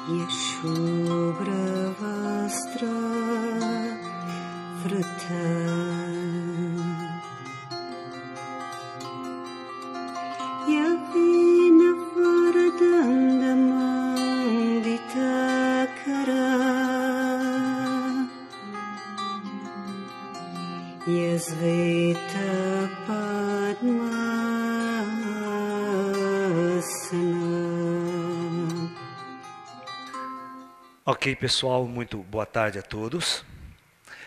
Yeshubravastra Vratam Yavina Varadandamandita Yasveta Padmasana. Ok, pessoal, muito boa tarde a todos.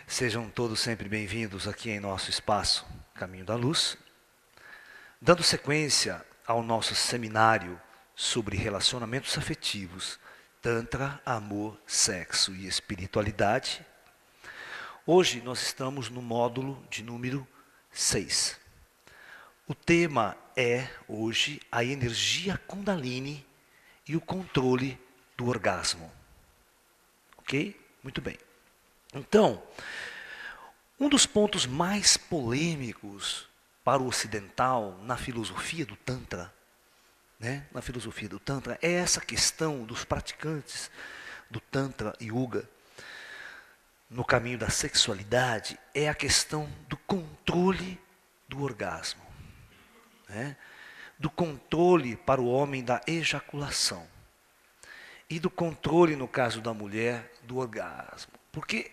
Sejam todos sempre bem-vindos aqui em nosso espaço Caminho da Luz. Dando sequência ao nosso seminário sobre relacionamentos afetivos, Tantra, amor, sexo e espiritualidade. Hoje nós estamos no módulo de número 6. O tema é, hoje, a energia Kundalini e o controle do orgasmo. Ok? Muito bem. Então, um dos pontos mais polêmicos para o ocidental na filosofia do Tantra, na filosofia do Tantra, é essa questão dos praticantes do Tantra Yoga no caminho da sexualidade, é a questão do controle do orgasmo, do controle para o homem da ejaculação e do controle, no caso da mulher, do orgasmo. Porque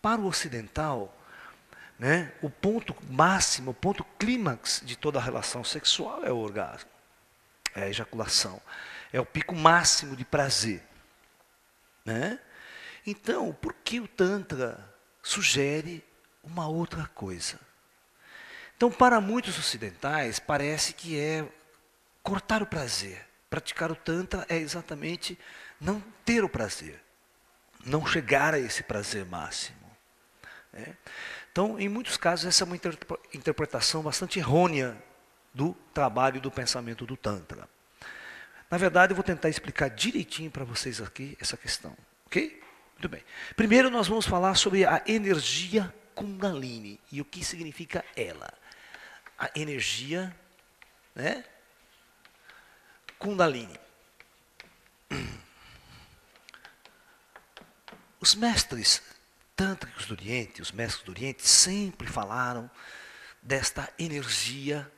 para o ocidental, o ponto máximo, o ponto clímax de toda a relação sexual é o orgasmo, é a ejaculação, é o pico máximo de prazer. Então, por que o Tantra sugere uma outra coisa? Então, para muitos ocidentais, parece que é cortar o prazer. Praticar o Tantra é exatamente não ter o prazer, não chegar a esse prazer máximo. Então, em muitos casos, essa é uma interpretação bastante errônea do trabalho e do pensamento do Tantra. Na verdade, eu vou tentar explicar direitinho para vocês aqui essa questão. Ok? Muito bem. Primeiro nós vamos falar sobre a energia Kundalini e o que significa ela. A energia, Kundalini. Os mestres tântricos do Oriente, os mestres do Oriente, sempre falaram desta energia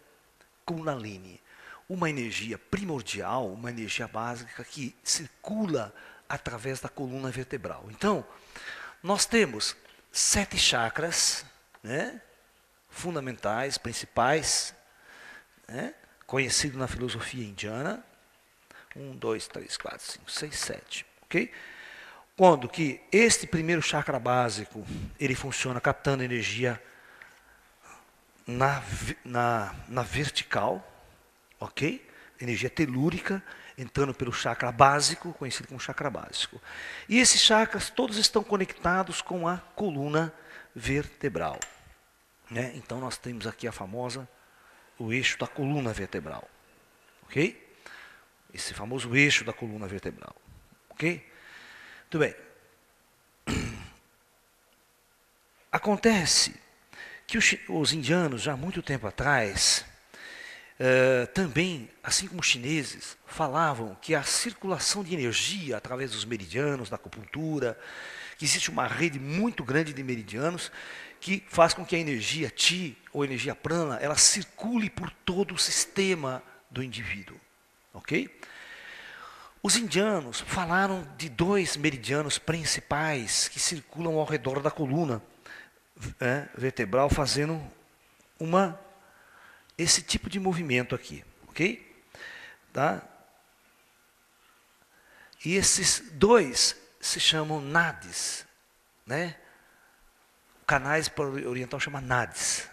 Kundalini. Uma energia primordial, uma energia básica que circula através da coluna vertebral. Então, nós temos 7 chakras, fundamentais, principais, conhecido na filosofia indiana. 1, 2, 3, 4, 5, 6, 7. Ok? Quando que este primeiro chakra básico, ele funciona captando energia na vertical, ok? Energia telúrica, entrando pelo chakra básico, conhecido como chakra básico. E esses chakras todos estão conectados com a coluna vertebral. Então nós temos aqui o eixo da coluna vertebral. Ok? Esse famoso eixo da coluna vertebral. Ok? Muito bem. Acontece que os indianos, já há muito tempo atrás, também, assim como os chineses, falavam que a circulação de energia através dos meridianos, da acupuntura, que existe uma rede muito grande de meridianos que faz com que a energia Chi ou energia prana, ela circule por todo o sistema do indivíduo. Ok? Os indianos falaram de 2 meridianos principais que circulam ao redor da coluna vertebral, fazendo esse tipo de movimento aqui, ok? Tá? E esses 2 se chamam nadis, Canais para o oriental chama nadis.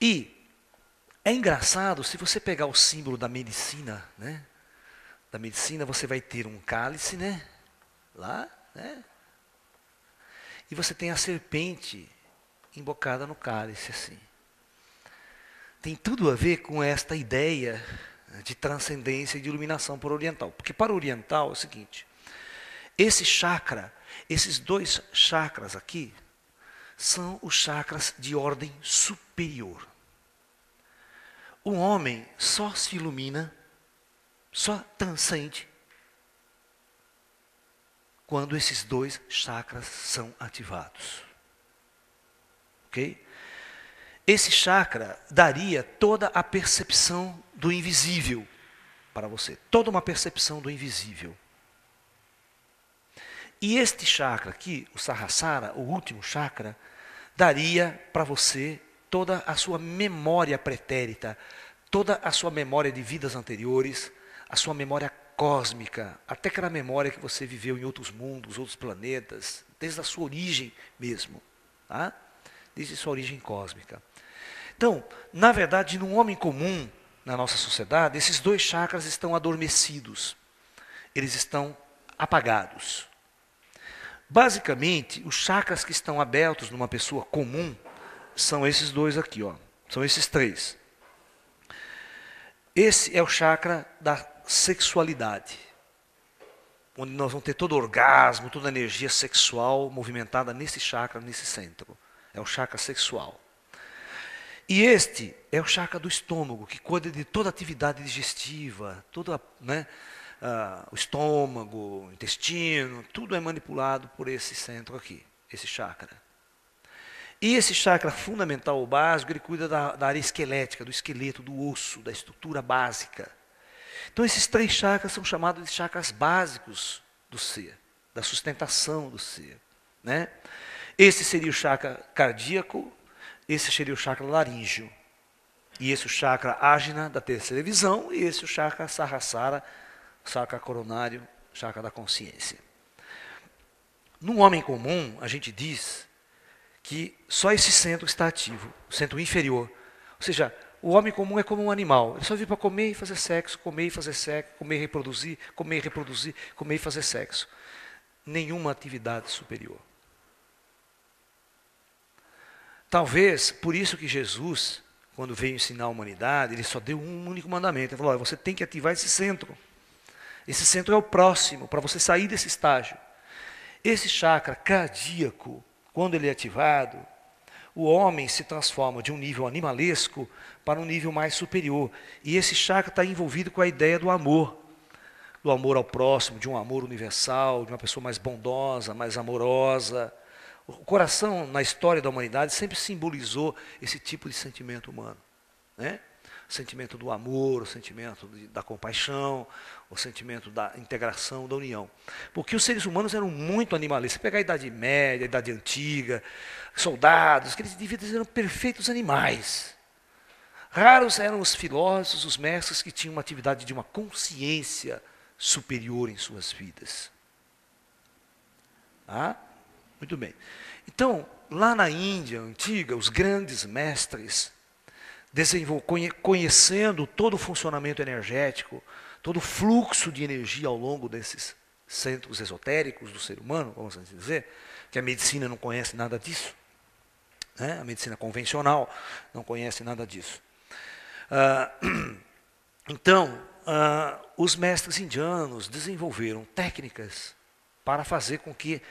E é engraçado, se você pegar o símbolo da medicina, da medicina você vai ter um cálice, lá, e você tem a serpente embocada no cálice, assim. Tem tudo a ver com esta ideia de transcendência e de iluminação para o oriental. Porque para o oriental é o seguinte, esses 2 chakras aqui, são os chakras de ordem superior. O homem só se ilumina só transcende quando esses dois chakras são ativados. Ok? Esse chakra daria toda a percepção do invisível para você. Toda uma percepção do invisível. E este chakra aqui, o Sahasrara, o último chakra, daria para você toda a sua memória pretérita, toda a sua memória de vidas anteriores, a sua memória cósmica, até aquela memória que você viveu em outros mundos, outros planetas, desde a sua origem mesmo, tá? Desde a sua origem cósmica. Então, na verdade, num homem comum, na nossa sociedade, esses dois chakras estão adormecidos, eles estão apagados. Basicamente, os chakras que estão abertos numa pessoa comum são esses dois aqui, ó. São esses três. Esse é o chakra da sexualidade, onde nós vamos ter todo o orgasmo, toda a energia sexual movimentada nesse chakra, nesse centro. É o chakra sexual. E este é o chakra do estômago, que cuida de toda a atividade digestiva, toda, né, o estômago, o intestino, tudo é manipulado por esse centro aqui, esse chakra. E esse chakra fundamental ou básico, ele cuida da área esquelética, do esqueleto, do osso, da estrutura básica. Então esses três chakras são chamados de chakras básicos do ser, da sustentação do ser, né? Esse seria o chakra cardíaco, esse seria o chakra laríngeo. E esse o chakra ágina da terceira visão, e esse o chakra Sahasrara, chakra coronário, chakra da consciência. Num homem comum, a gente diz que só esse centro está ativo, o centro inferior. Ou seja, o homem comum é como um animal. Ele só vive para comer e fazer sexo, comer e fazer sexo, comer e reproduzir, comer e reproduzir, comer e fazer sexo. Nenhuma atividade superior. Talvez, por isso que Jesus, quando veio ensinar a humanidade, ele só deu um único mandamento. Ele falou, olha, você tem que ativar esse centro. Esse centro é o próximo, para você sair desse estágio. Esse chakra cardíaco, quando ele é ativado, o homem se transforma de um nível animalesco para um nível mais superior. E esse chakra está envolvido com a ideia do amor ao próximo, de um amor universal, de uma pessoa mais bondosa, mais amorosa. O coração, na história da humanidade, sempre simbolizou esse tipo de sentimento humano, né? O sentimento do amor, o sentimento da compaixão, o sentimento da integração, da união. Porque os seres humanos eram muito animalistas. Você pegar a Idade Média, a Idade Antiga, soldados, aqueles indivíduos eram perfeitos animais. Raros eram os filósofos, os mestres que tinham uma atividade de uma consciência superior em suas vidas. Ah? Muito bem. Então, lá na Índia antiga, os grandes mestres, conhecendo todo o funcionamento energético, todo o fluxo de energia ao longo desses centros esotéricos do ser humano, vamos assim dizer, que a medicina não conhece nada disso, né? A medicina convencional não conhece nada disso. Então, os mestres indianos desenvolveram técnicas para fazer com que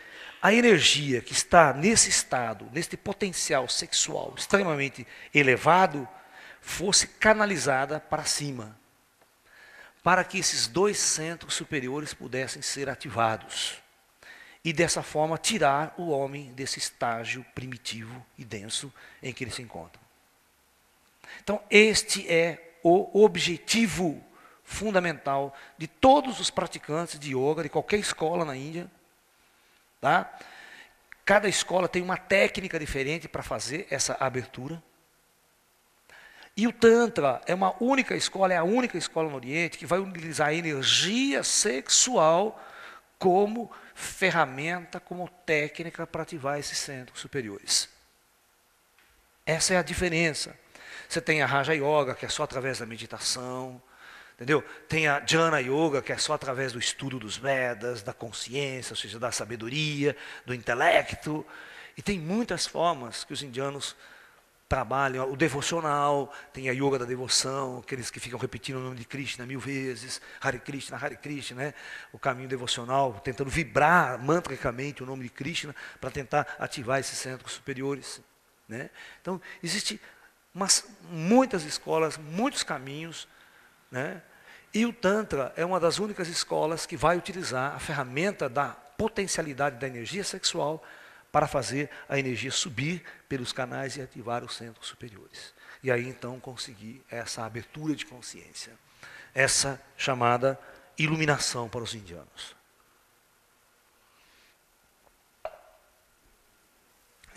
a energia que está nesse estado, nesse potencial sexual extremamente elevado, fosse canalizada para cima, para que esses dois centros superiores pudessem ser ativados. E dessa forma tirar o homem desse estágio primitivo e denso em que ele se encontra. Então este é o objetivo fundamental de todos os praticantes de yoga, de qualquer escola na Índia. Tá? Cada escola tem uma técnica diferente para fazer essa abertura. E o Tantra é uma única escola, é a única escola no Oriente que vai utilizar a energia sexual como ferramenta, como técnica para ativar esses centros superiores. Essa é a diferença. Você tem a Raja Yoga, que é só através da meditação, entendeu? Tem a Jnana Yoga, que é só através do estudo dos Vedas, da consciência, ou seja, da sabedoria, do intelecto. E tem muitas formas que os indianos trabalham. O devocional, tem a yoga da devoção, aqueles que ficam repetindo o nome de Krishna 1000 vezes, Hare Krishna, né? O caminho devocional, tentando vibrar mantricamente o nome de Krishna para tentar ativar esses centros superiores, né? Então, existem muitas escolas, muitos caminhos, né? E o Tantra é uma das únicas escolas que vai utilizar a ferramenta da potencialidade da energia sexual para fazer a energia subir pelos canais e ativar os centros superiores. E aí então conseguir essa abertura de consciência, essa chamada iluminação para os indianos.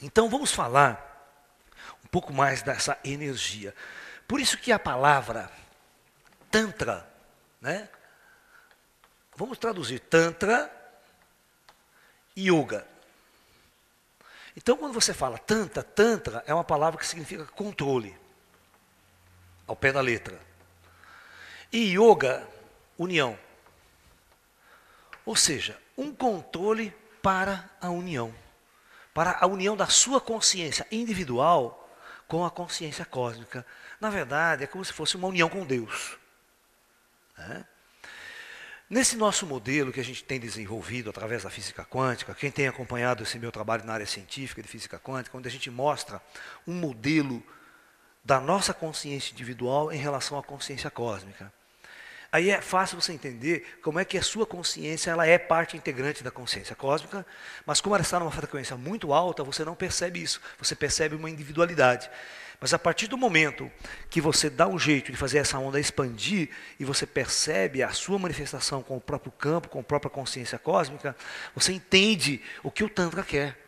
Então vamos falar um pouco mais dessa energia. Por isso que a palavra Tantra, né? Vamos traduzir Tantra e Yoga. Então quando você fala Tantra é uma palavra que significa controle, ao pé da letra. E Yoga, união. Ou seja, um controle para a união da sua consciência individual com a consciência cósmica. Na verdade, é como se fosse uma união com Deus. Né? Nesse nosso modelo que a gente tem desenvolvido através da física quântica, quem tem acompanhado esse meu trabalho na área científica de física quântica, onde a gente mostra um modelo da nossa consciência individual em relação à consciência cósmica. Aí é fácil você entender como é que a sua consciência ela é parte integrante da consciência cósmica, mas como ela está numa frequência muito alta, você não percebe isso, você percebe uma individualidade. Mas a partir do momento que você dá um jeito de fazer essa onda expandir e você percebe a sua manifestação com o próprio campo, com a própria consciência cósmica, você entende o que o Tantra quer.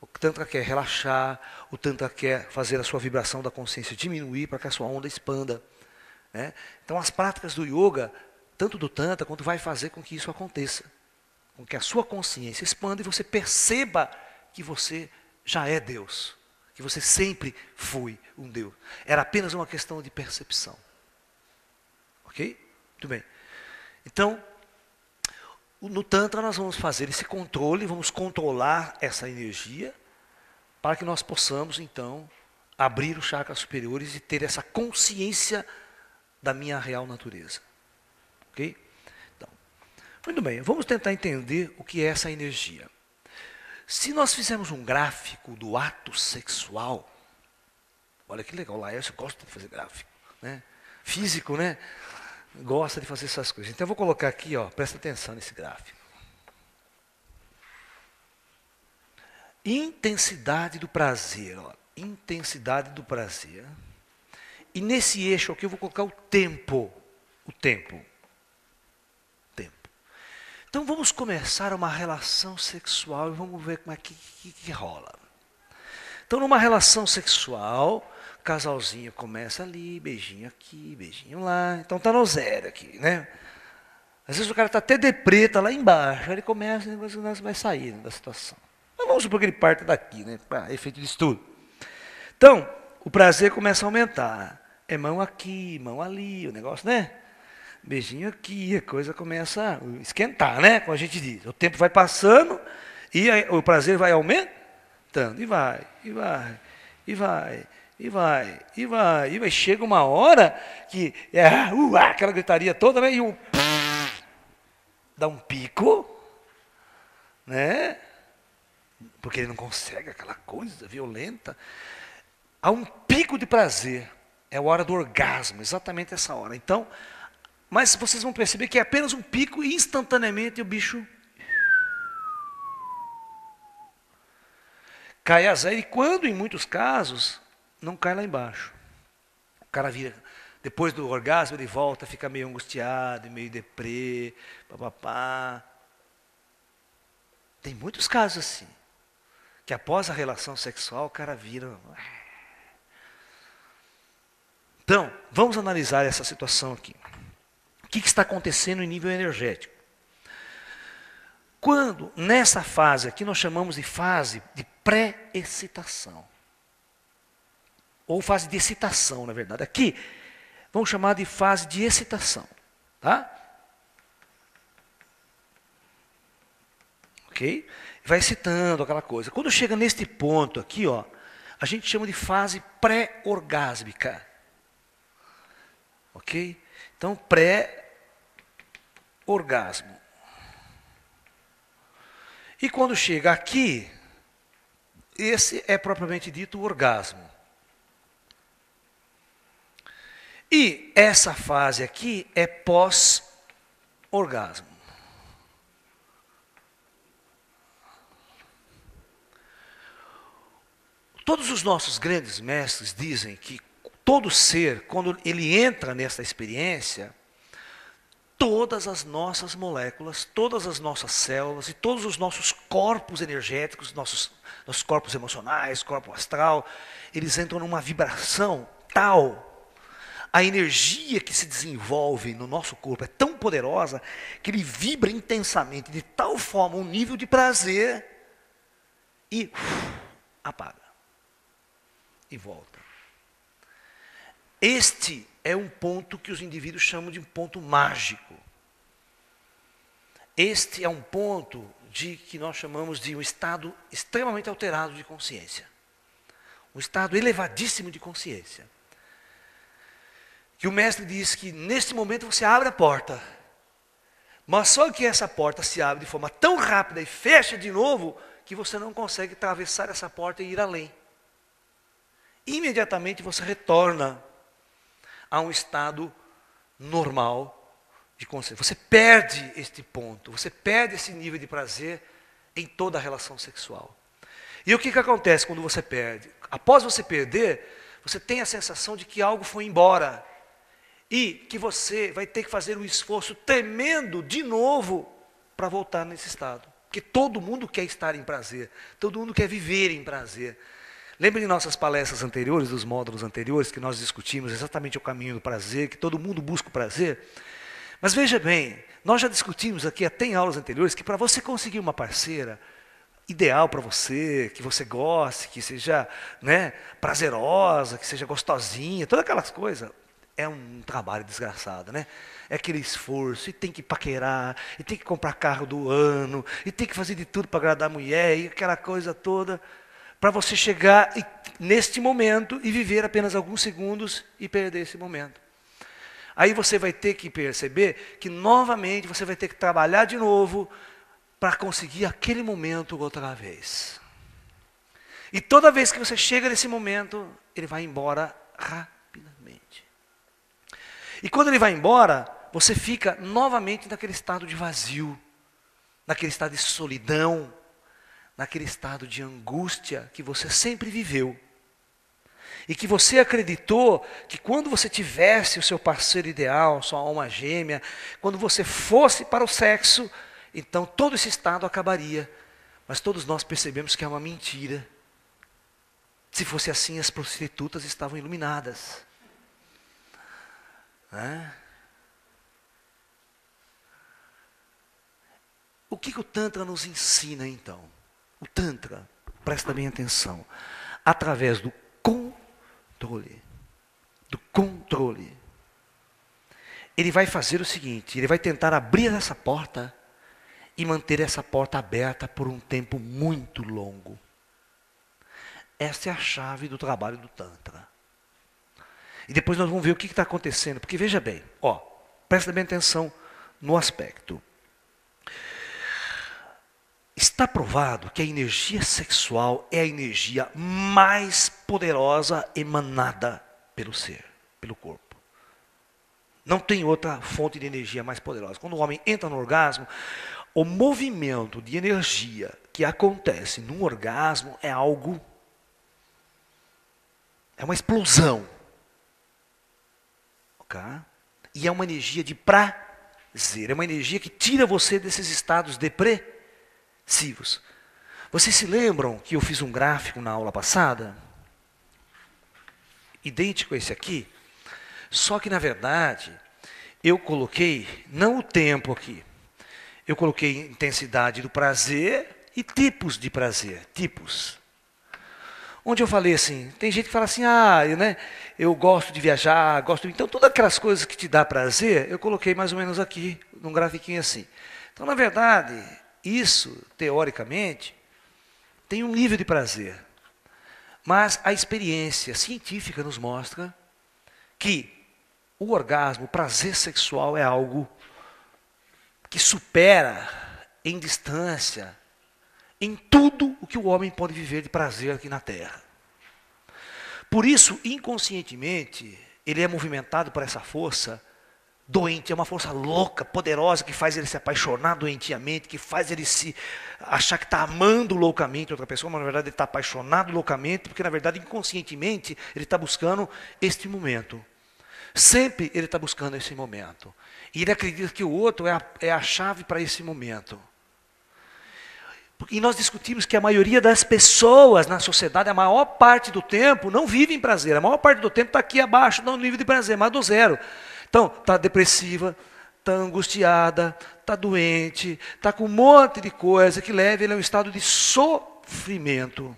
O Tantra quer relaxar, o Tantra quer fazer a sua vibração da consciência diminuir para que a sua onda expanda. Né? Então as práticas do yoga, tanto do Tantra, quanto vai fazer com que isso aconteça. Com que a sua consciência expanda e você perceba que você já é Deus. Que você sempre foi um Deus. Era apenas uma questão de percepção. Ok? Muito bem. Então, no Tantra nós vamos fazer esse controle, vamos controlar essa energia, para que nós possamos, então, abrir os chakras superiores e ter essa consciência da minha real natureza. Ok? Então, muito bem, vamos tentar entender o que é essa energia. Se nós fizermos um gráfico do ato sexual, olha que legal, lá eu gosto de fazer gráfico, né? Físico, né? Gosta de fazer essas coisas. Então eu vou colocar aqui, ó, presta atenção nesse gráfico. Intensidade do prazer, ó, intensidade do prazer. E nesse eixo aqui eu vou colocar o tempo. O tempo. Então vamos começar uma relação sexual e vamos ver como é que rola. Então numa relação sexual, o casalzinho começa ali, beijinho aqui, beijinho lá. Então tá no zero aqui, né? Às vezes o cara está até deprê, tá lá embaixo, aí ele começa e vai sair da situação. Mas vamos supor que ele parte daqui, né? Para efeito de estudo. Então, o prazer começa a aumentar. É mão aqui, mão ali, o negócio, né? Beijinho aqui, a coisa começa a esquentar, né? Como a gente diz. O tempo vai passando e o prazer vai aumentando. E vai, e vai, e vai, e vai, e vai. E vai. Chega uma hora que aquela gritaria toda, né? E dá um pico, né? Porque ele não consegue aquela coisa violenta. Há um pico de prazer. É a hora do orgasmo, exatamente essa hora. Então, mas vocês vão perceber que é apenas um pico e instantaneamente o bicho cai a zero. E quando, em muitos casos, não cai lá embaixo. O cara vira, depois do orgasmo, ele volta, fica meio angustiado, meio deprê, papapá. Tem muitos casos assim, que após a relação sexual o cara vira... Então, vamos analisar essa situação aqui. O que está acontecendo em nível energético? Quando, nessa fase aqui, nós chamamos de fase de pré-excitação. Ou fase de excitação, na verdade. Aqui, vamos chamar de fase de excitação. Tá? Ok? Vai excitando aquela coisa. Quando chega neste ponto aqui, ó, a gente chama de fase pré-orgásmica. Ok? Então, pré-orgasmo. E quando chega aqui, esse é propriamente dito o orgasmo. E essa fase aqui é pós-orgasmo. Todos os nossos grandes mestres dizem que todo ser, quando ele entra nessa experiência, todas as nossas moléculas, todas as nossas células e todos os nossos corpos energéticos, nossos corpos emocionais, corpo astral, eles entram numa vibração tal. A energia que se desenvolve no nosso corpo é tão poderosa que ele vibra intensamente, de tal forma, um nível de prazer e apaga. E volta. Este é um ponto que os indivíduos chamam de um ponto mágico. Este é um ponto que nós chamamos de um estado extremamente alterado de consciência. Um estado elevadíssimo de consciência. Que o mestre diz que neste momento você abre a porta, mas só que essa porta se abre de forma tão rápida e fecha de novo, que você não consegue atravessar essa porta e ir além. Imediatamente você retorna a um estado normal de consciência. Você perde este ponto, você perde esse nível de prazer em toda a relação sexual. E o que acontece quando você perde? Após você perder, você tem a sensação de que algo foi embora. E que você vai ter que fazer um esforço tremendo de novo para voltar nesse estado. Porque todo mundo quer estar em prazer, todo mundo quer viver em prazer. Lembra de nossas palestras anteriores, dos módulos anteriores, que nós discutimos exatamente o caminho do prazer, que todo mundo busca o prazer? Mas veja bem, nós já discutimos aqui até em aulas anteriores que para você conseguir uma parceira ideal para você, que você goste, que seja, né, prazerosa, que seja gostosinha, todas aquelas coisas, é um trabalho desgraçado, né? É aquele esforço, e tem que paquerar, e tem que comprar carro do ano, e tem que fazer de tudo para agradar a mulher, e aquela coisa toda, para você chegar neste momento e viver apenas alguns segundos e perder esse momento. Aí você vai ter que perceber que novamente você vai ter que trabalhar de novo para conseguir aquele momento outra vez. E toda vez que você chega nesse momento, ele vai embora rapidamente. E quando ele vai embora, você fica novamente naquele estado de vazio, naquele estado de solidão, naquele estado de angústia que você sempre viveu. E que você acreditou que quando você tivesse o seu parceiro ideal, sua alma gêmea, quando você fosse para o sexo, então todo esse estado acabaria. Mas todos nós percebemos que é uma mentira. Se fosse assim, as prostitutas estavam iluminadas. O que o Tantra nos ensina então? O Tantra, presta bem atenção, através do controle, ele vai fazer o seguinte, ele vai tentar abrir essa porta e manter essa porta aberta por um tempo muito longo. Essa é a chave do trabalho do Tantra. E depois nós vamos ver o que está acontecendo. Porque veja bem, presta bem atenção no aspecto. Está provado que a energia sexual é a energia mais poderosa emanada pelo ser, pelo corpo. Não tem outra fonte de energia mais poderosa. Quando o homem entra no orgasmo, o movimento de energia que acontece num orgasmo é algo, é uma explosão. E é uma energia de prazer, é uma energia que tira você desses estados depressivos. Vocês se lembram que eu fiz um gráfico na aula passada? Idêntico a esse aqui, só que na verdade, eu coloquei, não o tempo aqui, eu coloquei intensidade do prazer e tipos de prazer, tipos. Onde eu falei assim, tem gente que fala assim, eu gosto de viajar, então todas aquelas coisas que te dá prazer, eu coloquei mais ou menos aqui, num grafiquinho assim. Então, na verdade, isso, teoricamente, tem um nível de prazer. Mas a experiência científica nos mostra que o orgasmo, o prazer sexual é algo que supera em distância, em tudo o que o homem pode viver de prazer aqui na Terra. Por isso, inconscientemente, ele é movimentado por essa força doente, é uma força louca, poderosa, que faz ele se apaixonar doentiamente, que faz ele se achar que está amando loucamente outra pessoa, mas na verdade ele está apaixonado loucamente, porque na verdade inconscientemente ele está buscando este momento. Sempre ele está buscando esse momento. E ele acredita que o outro é a chave para esse momento. E nós discutimos que a maioria das pessoas na sociedade, a maior parte do tempo, não vive em prazer. A maior parte do tempo está aqui abaixo, no nível de prazer, mais do zero. Então, está depressiva, está angustiada, está doente, está com um monte de coisa que leva ele a um estado de sofrimento.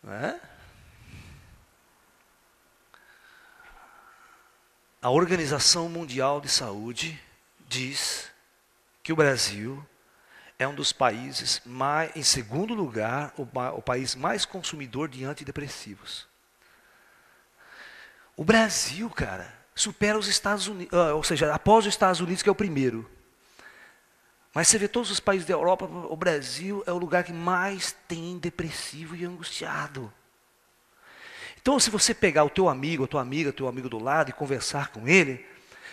Não é? A Organização Mundial de Saúde diz que o Brasil é um dos países, em segundo lugar, o país mais consumidor de antidepressivos. O Brasil, cara, supera os Estados Unidos, ou seja, após os Estados Unidos, que é o primeiro. Mas você vê todos os países da Europa, o Brasil é o lugar que mais tem depressivo e angustiado. Então, se você pegar o teu amigo, a tua amiga, teu amigo do lado e conversar com ele,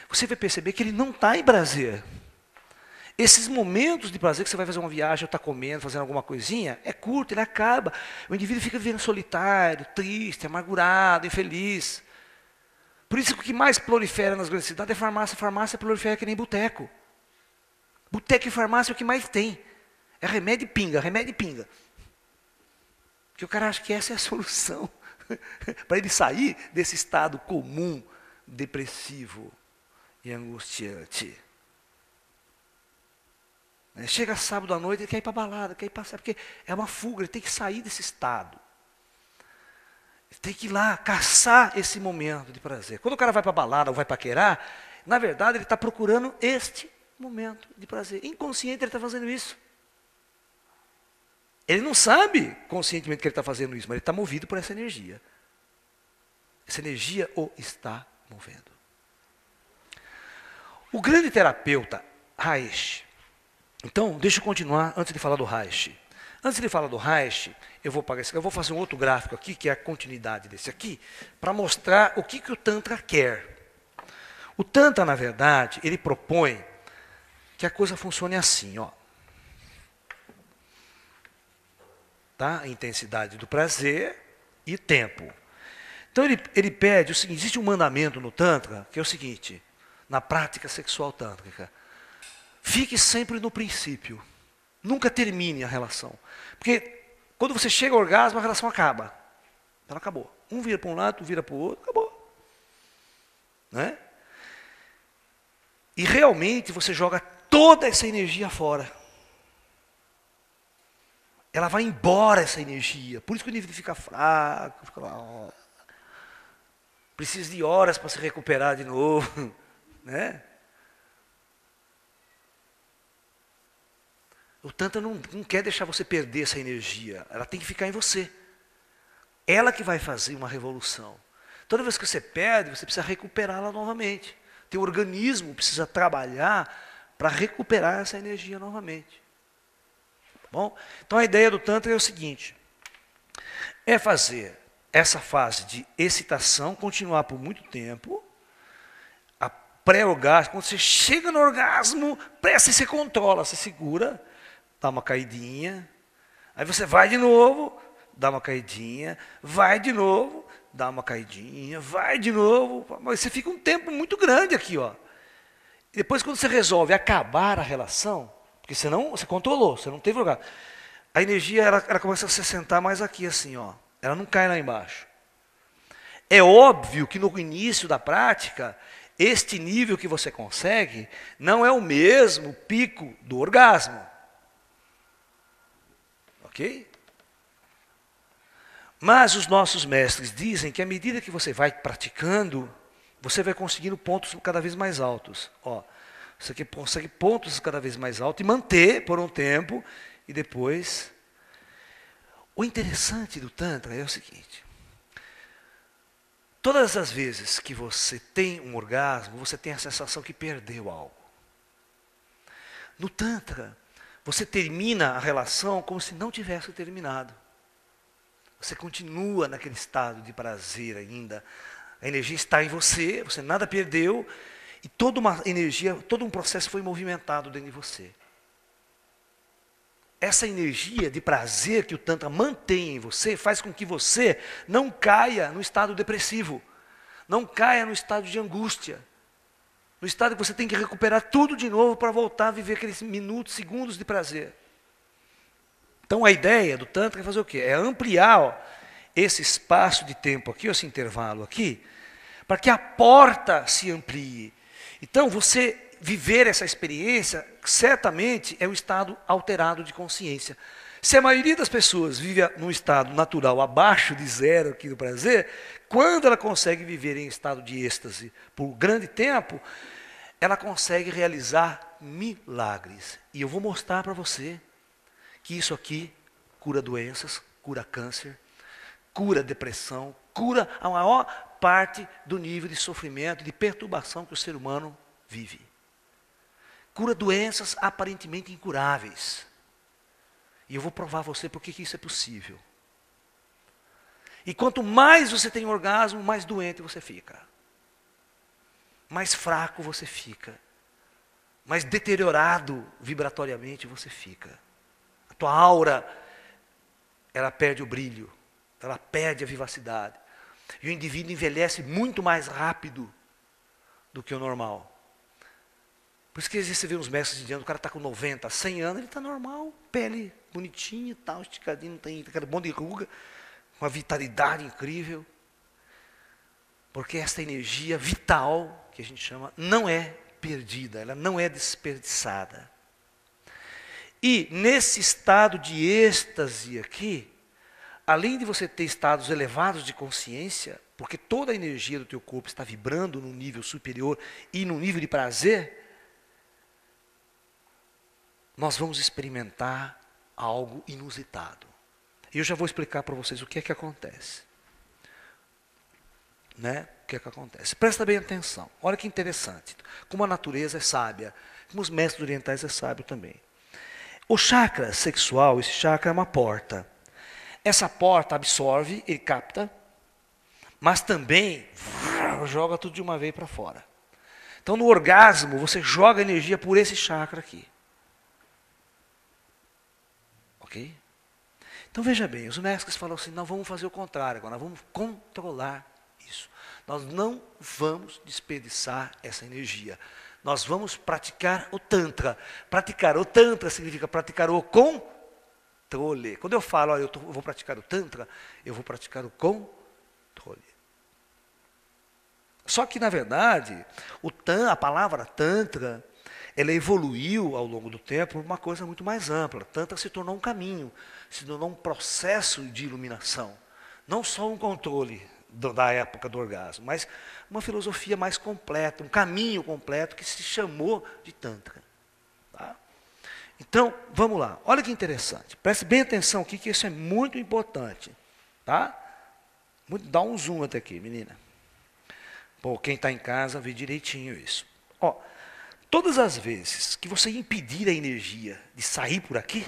você vai perceber que ele não está em prazer. Esses momentos de prazer que você vai fazer uma viagem, ou está comendo, fazendo alguma coisinha, é curto, ele acaba. O indivíduo fica vivendo solitário, triste, amargurado, infeliz. Por isso que o que mais prolifera nas grandes cidades é farmácia. Farmácia prolifera que nem boteco. Boteco e farmácia é o que mais tem. É remédio e pinga, remédio e pinga. Porque o cara acha que essa é a solução. Para ele sair desse estado comum, depressivo e angustiante. Chega sábado à noite, ele quer ir para a balada, quer ir passar, porque é uma fuga, ele tem que sair desse estado. Ele tem que ir lá, caçar esse momento de prazer. Quando o cara vai para a balada ou vai paquerar, na verdade ele está procurando este momento de prazer. Inconsciente ele está fazendo isso. Ele não sabe conscientemente que ele está fazendo isso, mas ele está movido por essa energia. Essa energia o está movendo. O grande terapeuta, Reich. Então, deixa eu continuar antes de falar do Reich. Antes de falar do Reich, eu vou fazer um outro gráfico aqui, que é a continuidade desse aqui, para mostrar o que o Tantra quer. O Tantra, na verdade, ele propõe que a coisa funcione assim, ó. Tá? A intensidade do prazer e tempo. Então ele pede o seguinte, existe um mandamento no Tantra, que é o seguinte, na prática sexual tântrica, fique sempre no princípio, nunca termine a relação. Porque quando você chega ao orgasmo, a relação acaba. Ela acabou. Um vira para um lado, outro vira para o outro, acabou. Né? E realmente você joga toda essa energia fora. Ela vai embora, essa energia. Por isso que o indivíduo fica fraco, fica lá, precisa de horas para se recuperar de novo. Né? O Tantra não quer deixar você perder essa energia. Ela tem que ficar em você. Ela que vai fazer uma revolução. Toda vez que você perde, você precisa recuperá-la novamente. Teu organismo precisa trabalhar para recuperar essa energia novamente. Bom, então a ideia do Tantra é o seguinte, é fazer essa fase de excitação continuar por muito tempo, a pré-orgasmo, quando você chega no orgasmo, você controla, você segura, dá uma caidinha, aí você vai de novo, dá uma caidinha, vai de novo, dá uma caidinha, vai de novo, mas você fica um tempo muito grande aqui, ó. E depois quando você resolve acabar a relação, porque senão você controlou, você não teve orgasmo. A energia ela começa a se sentar mais aqui assim, ó. Ela não cai lá embaixo. É óbvio que no início da prática, este nível que você consegue não é o mesmo pico do orgasmo. Ok? Mas os nossos mestres dizem que à medida que você vai praticando, você vai conseguindo pontos cada vez mais altos. Ó, você consegue pontos cada vez mais altos e manter por um tempo e depois. O interessante do Tantra é o seguinte: todas as vezes que você tem um orgasmo, você tem a sensação que perdeu algo. No Tantra, você termina a relação como se não tivesse terminado. Você continua naquele estado de prazer ainda. A energia está em você, você nada perdeu, e toda uma energia, todo um processo foi movimentado dentro de você. Essa energia de prazer que o Tantra mantém em você faz com que você não caia no estado depressivo, não caia no estado de angústia, no estado que você tem que recuperar tudo de novo para voltar a viver aqueles minutos, segundos de prazer. Então a ideia do Tantra é fazer o quê? É ampliar esse espaço de tempo aqui, esse intervalo aqui, para que a porta se amplie. Então você viver essa experiência, certamente é um estado alterado de consciência. Se a maioria das pessoas vive num estado natural abaixo de zero aqui do prazer, quando ela consegue viver em estado de êxtase por grande tempo, ela consegue realizar milagres. E eu vou mostrar para você que isso aqui cura doenças, cura câncer, cura depressão, cura a maior parte do nível de sofrimento, de perturbação que o ser humano vive. Cura doenças aparentemente incuráveis. E eu vou provar a você por que isso é possível. E quanto mais você tem orgasmo, mais doente você fica. Mais fraco você fica. Mais deteriorado vibratoriamente você fica. A tua aura, ela perde o brilho. Ela perde a vivacidade. E o indivíduo envelhece muito mais rápido do que o normal. Por isso que às vezes você vê uns mestres indianos, o cara está com 90, 100 anos, ele está normal, pele bonitinha, tal, esticadinho, não tem aquele monte de ruga, uma vitalidade incrível. Porque essa energia vital, que a gente chama, não é perdida, ela não é desperdiçada. E nesse estado de êxtase aqui, além de você ter estados elevados de consciência, porque toda a energia do teu corpo está vibrando num nível superior e num nível de prazer, nós vamos experimentar algo inusitado. E eu já vou explicar para vocês o que é que acontece. Né? O que é que acontece? Presta bem atenção. Olha que interessante. Como a natureza é sábia, como os mestres orientais é sábio também. O chakra sexual, esse chakra é uma porta. Essa porta absorve, ele capta, mas também joga tudo de uma vez para fora. Então no orgasmo, você joga energia por esse chakra aqui. Ok? Então veja bem, os mestres falam assim, nós vamos fazer o contrário agora, nós vamos controlar isso. Nós não vamos desperdiçar essa energia. Nós vamos praticar o Tantra. Praticar o Tantra significa praticar o controle. Quando eu falo, olha, eu vou praticar o Tantra, eu vou praticar o controle. Só que, na verdade, a palavra Tantra, ela evoluiu ao longo do tempo por uma coisa muito mais ampla. Tantra se tornou um caminho, se tornou um processo de iluminação. Não só um controle da época do orgasmo, mas uma filosofia mais completa, um caminho completo que se chamou de Tantra. Tá? Então, vamos lá. Olha que interessante. Preste bem atenção aqui que isso é muito importante. Tá? Dá um zoom até aqui, menina. Pô, quem está em casa vê direitinho isso. Ó, todas as vezes que você impedir a energia de sair por aqui,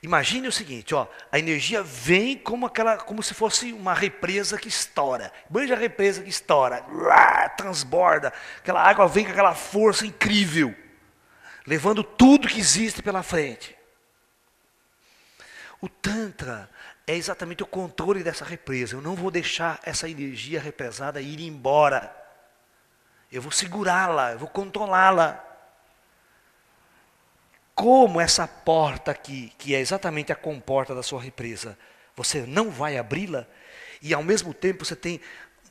imagine o seguinte, ó, a energia vem como se fosse uma represa que estoura. Veja a represa que estoura, transborda, aquela água vem com aquela força incrível, levando tudo que existe pela frente. O Tantra é exatamente o controle dessa represa. Eu não vou deixar essa energia represada ir embora. Eu vou segurá-la, eu vou controlá-la. Como essa porta aqui, que é exatamente a comporta da sua represa, você não vai abri-la, e ao mesmo tempo você tem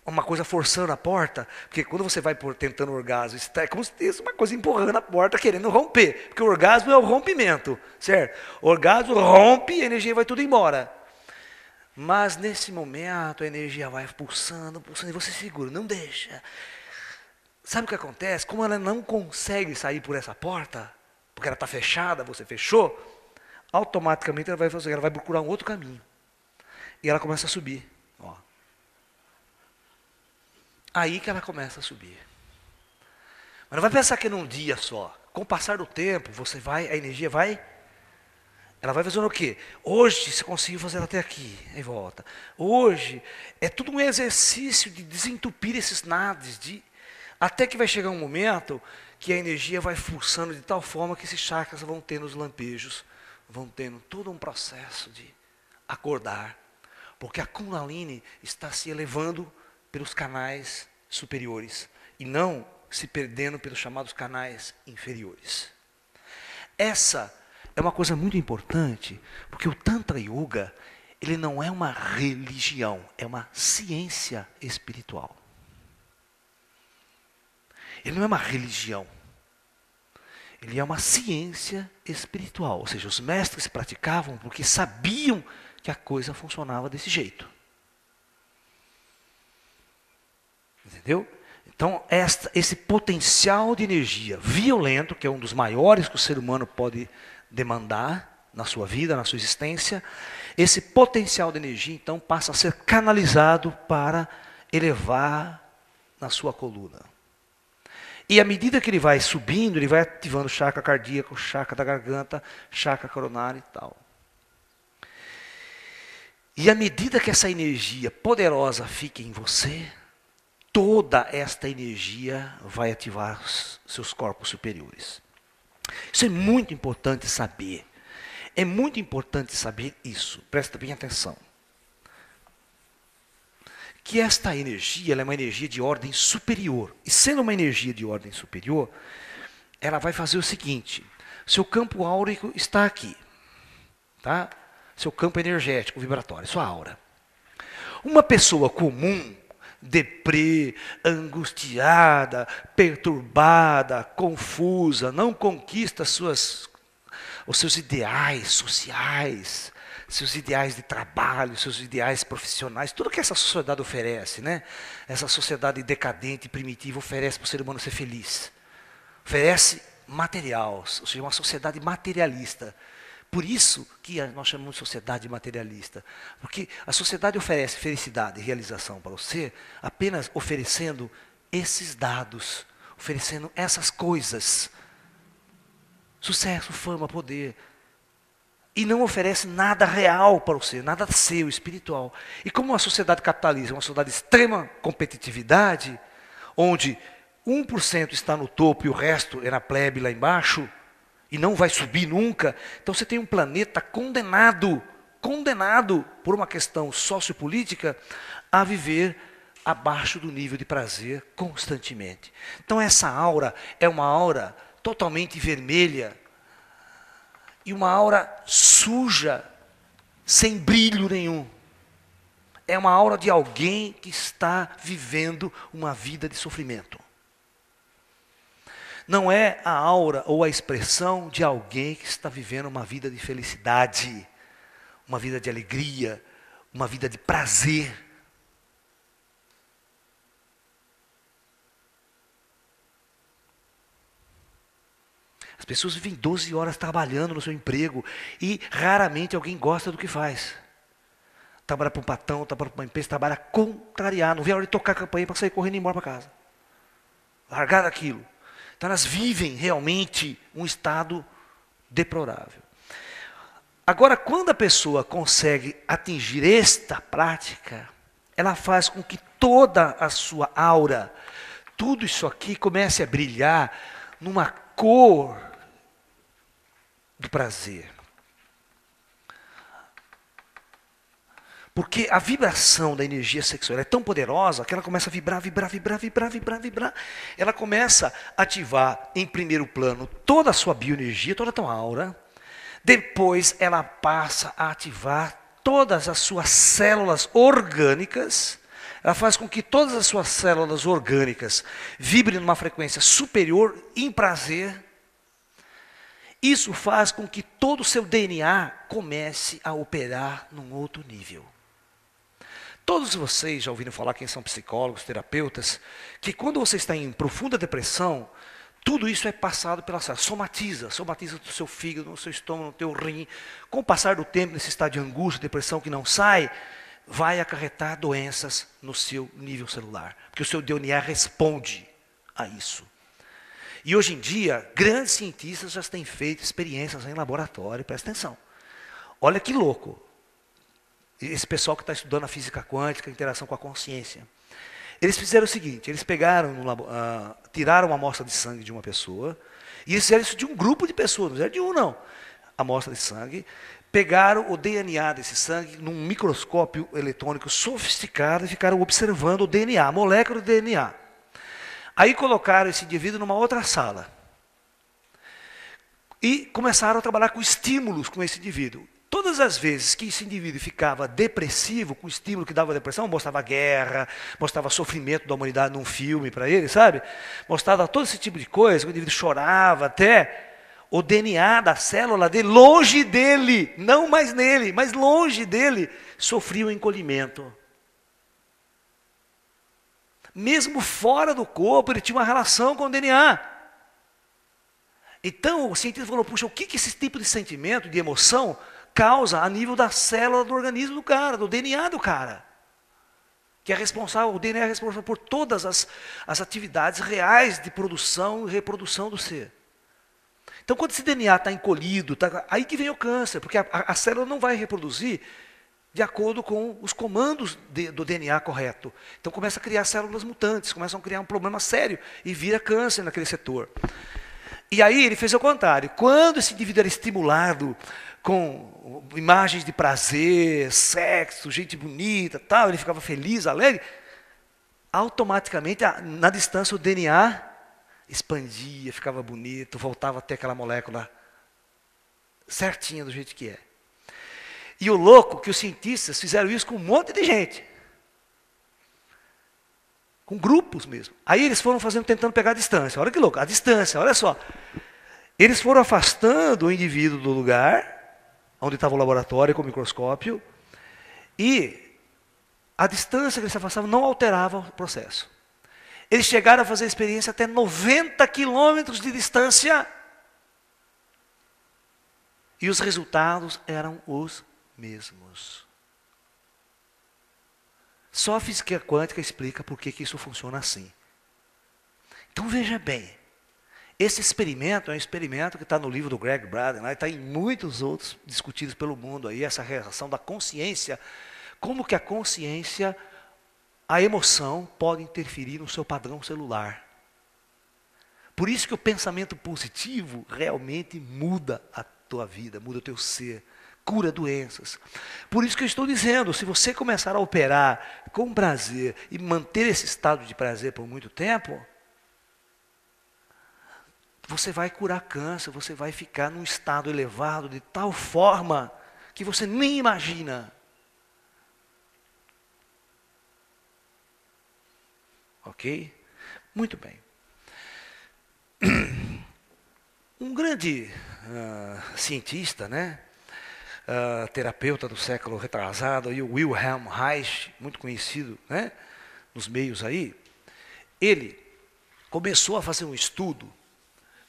uma coisa forçando a porta, porque quando você vai tentando orgasmo, é como se tivesse uma coisa empurrando a porta, querendo romper, porque o orgasmo é o rompimento, certo? O orgasmo rompe e a energia vai tudo embora. Mas nesse momento a energia vai pulsando, pulsando, e você segura, não deixa. Sabe o que acontece? Como ela não consegue sair por essa porta, porque ela está fechada, você fechou, automaticamente ela vai fazer, ela vai procurar um outro caminho. E ela começa a subir. Ó. Aí que ela começa a subir. Mas não vai pensar que é num dia só. Com o passar do tempo, a energia vai Ela vai fazendo o quê? Hoje você conseguiu fazer até aqui, aí volta. Hoje é tudo um exercício de desentupir esses nadis, até que vai chegar um momento que a energia vai pulsando de tal forma que esses chakras vão tendo os lampejos, vão tendo todo um processo de acordar, porque a Kundalini está se elevando pelos canais superiores e não se perdendo pelos chamados canais inferiores. Essa é uma coisa muito importante, porque o Tantra Yoga, ele não é uma religião, é uma ciência espiritual. Ele não é uma religião. Ele é uma ciência espiritual. Ou seja, os mestres praticavam porque sabiam que a coisa funcionava desse jeito. Entendeu? Então, esse potencial de energia violento, que é um dos maiores que o ser humano pode demandar na sua vida, na sua existência, esse potencial de energia, então, passa a ser canalizado para elevar na sua coluna. E à medida que ele vai subindo, ele vai ativando o chakra cardíaco, o chakra da garganta, chakra coronário e tal. E à medida que essa energia poderosa fica em você, toda esta energia vai ativar os seus corpos superiores. Isso é muito importante saber. É muito importante saber isso. Presta bem atenção. Que esta energia, ela é uma energia de ordem superior. E sendo uma energia de ordem superior, ela vai fazer o seguinte: seu campo áurico está aqui, tá? Seu campo energético, vibratório, sua aura. Uma pessoa comum, deprê, angustiada, perturbada, confusa, não conquista os seus ideais sociais, seus ideais de trabalho, seus ideais profissionais, tudo que essa sociedade oferece, né? Essa sociedade decadente e primitiva oferece para o ser humano ser feliz. Oferece material, ou seja, uma sociedade materialista. Por isso que nós chamamos de sociedade materialista. Porque a sociedade oferece felicidade e realização para você apenas oferecendo esses dados, oferecendo essas coisas. Sucesso, fama, poder. E não oferece nada real para você, nada seu, espiritual. E como uma sociedade capitalista, uma sociedade de extrema competitividade, onde 1% está no topo e o resto é na plebe lá embaixo, e não vai subir nunca, então você tem um planeta condenado por uma questão sociopolítica a viver abaixo do nível de prazer constantemente. Então essa aura é uma aura totalmente vermelha, e uma aura suja, sem brilho nenhum. É uma aura de alguém que está vivendo uma vida de sofrimento. Não é a aura ou a expressão de alguém que está vivendo uma vida de felicidade, uma vida de alegria, uma vida de prazer. As pessoas vivem 12 horas trabalhando no seu emprego e raramente alguém gosta do que faz. Trabalha para um patrão, trabalha para uma empresa, trabalha contrariar, não vê a hora de tocar a campainha para sair correndo e ir embora para casa. Largar daquilo. Então elas vivem realmente um estado deplorável. Agora, quando a pessoa consegue atingir esta prática, ela faz com que toda a sua aura, tudo isso aqui comece a brilhar numa cor do prazer. Porque a vibração da energia sexual é tão poderosa que ela começa a vibrar. Ela começa a ativar, em primeiro plano, toda a sua bioenergia, toda a tua aura. Depois ela passa a ativar todas as suas células orgânicas. Ela faz com que todas as suas células orgânicas vibrem numa frequência superior em prazer. Isso faz com que todo o seu DNA comece a operar num outro nível. Todos vocês já ouviram falar, quem são psicólogos, terapeutas, que quando você está em profunda depressão, tudo isso é passado pela célula, somatiza no seu fígado, no seu estômago, no teu rim. Com o passar do tempo, nesse estado de angústia, depressão que não sai, vai acarretar doenças no seu nível celular. Porque o seu DNA responde a isso. E hoje em dia, grandes cientistas já têm feito experiências em laboratório, presta atenção. Olha que louco. Esse pessoal que está estudando a física quântica, a interação com a consciência. Eles fizeram o seguinte, eles pegaram, tiraram uma amostra de sangue de uma pessoa, e eles fizeram isso de um grupo de pessoas, não era de um não. Amostra de sangue, pegaram o DNA desse sangue num microscópio eletrônico sofisticado e ficaram observando o DNA, a molécula do DNA. Aí colocaram esse indivíduo numa outra sala. E começaram a trabalhar com estímulos com esse indivíduo. Todas as vezes que esse indivíduo ficava depressivo, com estímulo que dava depressão, mostrava guerra, mostrava sofrimento da humanidade num filme para ele, sabe? Mostrava todo esse tipo de coisa, o indivíduo chorava até. O DNA da célula dele, longe dele, não mais nele, mas longe dele, sofria um encolhimento. Mesmo fora do corpo, ele tinha uma relação com o DNA. Então, o cientista falou, puxa, o que esse tipo de sentimento, de emoção, causa a nível da célula do organismo do cara, do DNA do cara? Que é responsável, o DNA é responsável por todas as atividades reais de produção e reprodução do ser. Então, quando esse DNA está encolhido, aí que vem o câncer, porque a célula não vai reproduzir de acordo com os comandos do DNA correto. Então, começa a criar células mutantes, começam a criar um problema sério e vira câncer naquele setor. E aí ele fez o contrário. Quando esse indivíduo era estimulado com imagens de prazer, sexo, gente bonita, tal, ele ficava feliz, alegre, automaticamente, na distância, o DNA expandia, ficava bonito, voltava a ter aquela molécula certinha do jeito que é. E o louco que os cientistas fizeram isso com um monte de gente. Com grupos mesmo. Aí eles foram tentando pegar a distância. Olha que louco, a distância, olha só. Eles foram afastando o indivíduo do lugar onde estava o laboratório com o microscópio, e a distância que eles se afastavam não alterava o processo. Eles chegaram a fazer a experiência até 90 quilômetros de distância, e os resultados eram os mesmos. Só a física quântica explica por que isso funciona assim. Então veja bem, esse experimento é um experimento que está no livro do Greg Braden, e está em muitos outros discutidos pelo mundo, aí, essa relação da consciência, como que a consciência, a emoção, pode interferir no seu padrão celular. Por isso que o pensamento positivo realmente muda a tua vida, muda o teu ser, cura doenças. Por isso que eu estou dizendo, se você começar a operar com prazer e manter esse estado de prazer por muito tempo, você vai curar câncer, você vai ficar num estado elevado de tal forma que você nem imagina. Ok? Muito bem. Um grande cientista, né? Terapeuta do século retrasado, aí, o Wilhelm Reich, muito conhecido, né? Nos meios aí, ele começou a fazer um estudo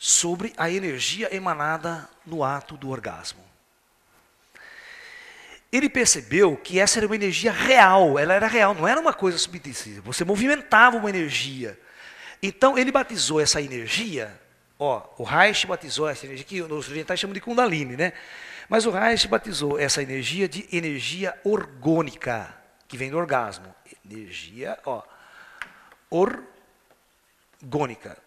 sobre a energia emanada no ato do orgasmo. Ele percebeu que essa era uma energia real, ela era real, não era uma coisa subjetiva, você movimentava uma energia. Então ele batizou essa energia, o Reich batizou essa energia, que os orientais chamam de Kundalini, né? Mas o Reich batizou essa energia de energia orgônica, que vem do orgasmo. Energia, orgônica.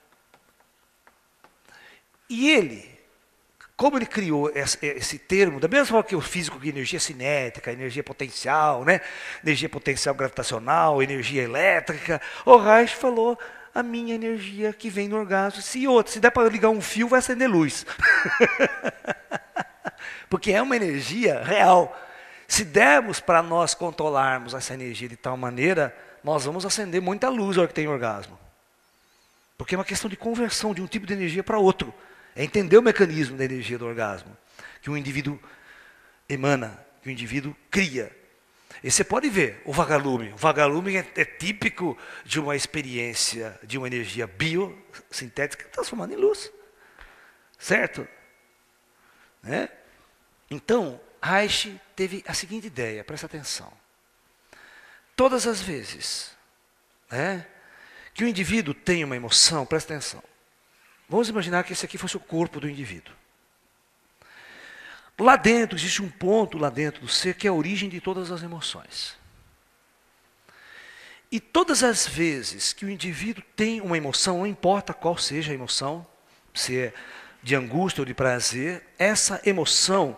E ele, como ele criou esse termo, da mesma forma que o físico de energia cinética, energia potencial, né? Energia potencial gravitacional, energia elétrica, o Reich falou, a minha energia que vem do orgasmo, se der para ligar um fio, vai acender luz. Porque é uma energia real. Se dermos para nós controlarmos essa energia de tal maneira, nós vamos acender muita luz na hora que tem orgasmo. Porque é uma questão de conversão de um tipo de energia para outro. É entender o mecanismo da energia do orgasmo, que um indivíduo emana, que o indivíduo cria. E você pode ver o vagalume. O vagalume é típico de uma experiência, de uma energia biosintética transformada em luz. Certo? Né? Então, Reich teve a seguinte ideia, presta atenção. Todas as vezes, né, que o indivíduo tem uma emoção, presta atenção. Vamos imaginar que esse aqui fosse o corpo do indivíduo. Lá dentro, existe um ponto lá dentro do ser que é a origem de todas as emoções. E todas as vezes que o indivíduo tem uma emoção, não importa qual seja a emoção, se é de angústia ou de prazer, essa emoção,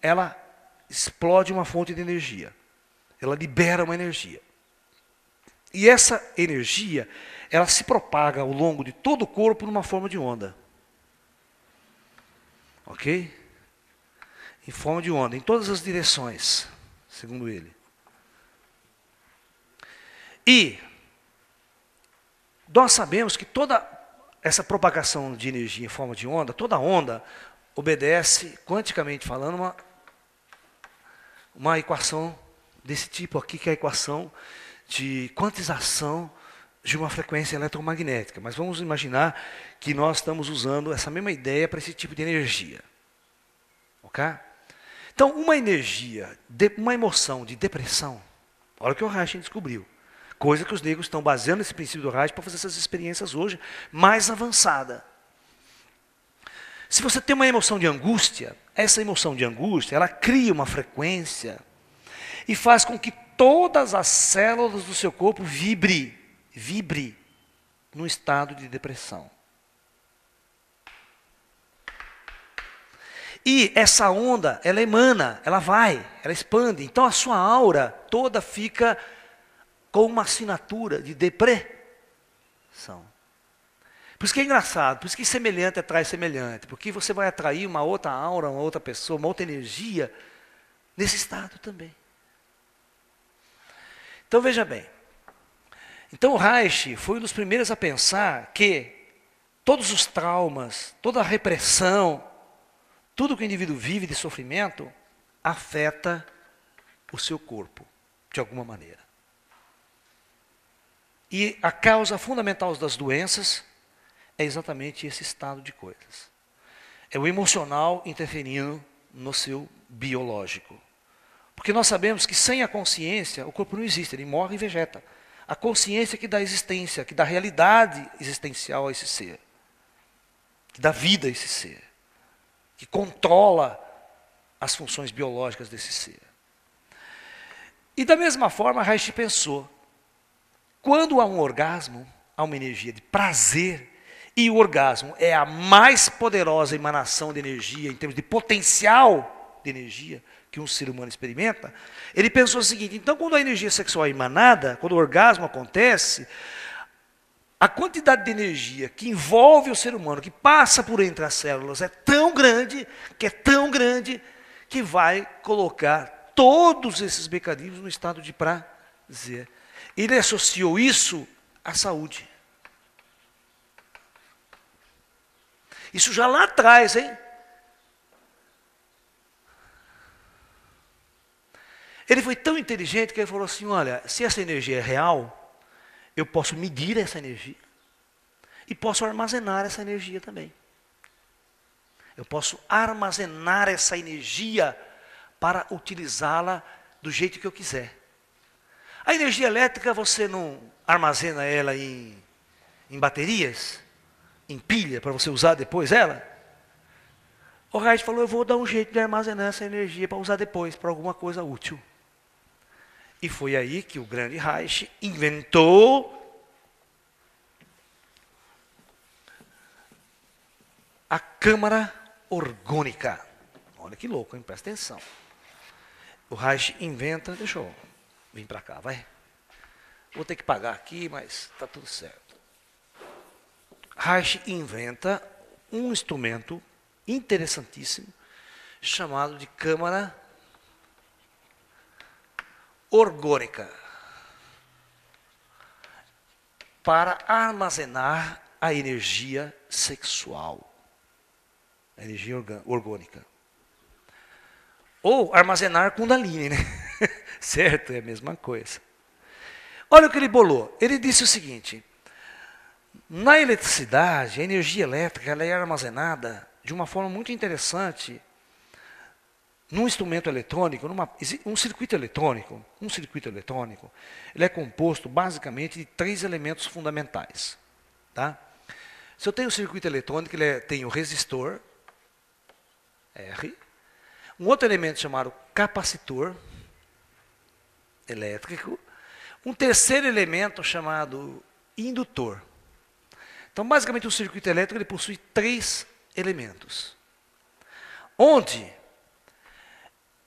ela explode uma fonte de energia. Ela libera uma energia. E essa energia, ela se propaga ao longo de todo o corpo numa forma de onda. Ok? Em forma de onda, em todas as direções, segundo ele. E nós sabemos que toda essa propagação de energia em forma de onda, toda onda obedece, quanticamente falando, uma equação desse tipo aqui, que é a equação de quantização de uma frequência eletromagnética. Mas vamos imaginar que nós estamos usando essa mesma ideia para esse tipo de energia. Ok? Então, uma energia, uma emoção de depressão, olha o que o Reich descobriu. Coisa que os negros estão baseando nesse princípio do Reich para fazer essas experiências hoje mais avançada. Se você tem uma emoção de angústia, essa emoção de angústia, ela cria uma frequência e faz com que todas as células do seu corpo vibre num estado de depressão. E essa onda, ela emana, ela expande. Então a sua aura toda fica com uma assinatura de depressão. Por isso que é engraçado, por isso que semelhante atrai semelhante, porque você vai atrair uma outra aura, uma outra pessoa, uma outra energia, nesse estado também. Então veja bem, então o Reich foi um dos primeiros a pensar que todos os traumas, toda a repressão, tudo que o indivíduo vive de sofrimento, afeta o seu corpo, de alguma maneira. E a causa fundamental das doenças é exatamente esse estado de coisas. É o emocional interferindo no seu biológico. Porque nós sabemos que sem a consciência, o corpo não existe, ele morre e vegeta. A consciência que dá existência, que dá realidade existencial a esse ser. Que dá vida a esse ser. Que controla as funções biológicas desse ser. E da mesma forma, Reich pensou, quando há um orgasmo, há uma energia de prazer, e o orgasmo é a mais poderosa emanação de energia, em termos de potencial de energia, que um ser humano experimenta, ele pensou o seguinte, então quando a energia sexual é emanada, quando o orgasmo acontece, a quantidade de energia que envolve o ser humano, que passa por entre as células, é tão grande, que vai colocar todos esses mecanismos no estado de prazer. Ele associou isso à saúde. Isso já lá atrás, hein? Ele foi tão inteligente que ele falou assim, olha, se essa energia é real, eu posso medir essa energia e posso armazenar essa energia também. Eu posso armazenar essa energia para utilizá-la do jeito que eu quiser. A energia elétrica, você não armazena ela em baterias, em pilha, para você usar depois ela? O Reich falou, eu vou dar um jeito de armazenar essa energia para usar depois, para alguma coisa útil. E foi aí que o grande Reich inventou a câmara orgônica. Olha que louco, hein? Presta atenção. O Reich inventa, deixa eu vir para cá, vai. Vou ter que pagar aqui, mas está tudo certo. Reich inventa um instrumento interessantíssimo, chamado de câmara orgônica, para armazenar a energia sexual, a energia orgônica. Ou armazenar Kundalini, né? Certo? É a mesma coisa. Olha o que ele bolou. Ele disse o seguinte, na eletricidade, a energia elétrica ela é armazenada de uma forma muito interessante num instrumento eletrônico, um circuito eletrônico. Um circuito eletrônico, ele é composto basicamente de 3 elementos fundamentais. Tá? Se eu tenho um circuito eletrônico, ele tem o resistor, R. Um outro elemento chamado capacitor elétrico. Um terceiro elemento chamado indutor. Então, basicamente, o circuito elétrico ele possui 3 elementos. Onde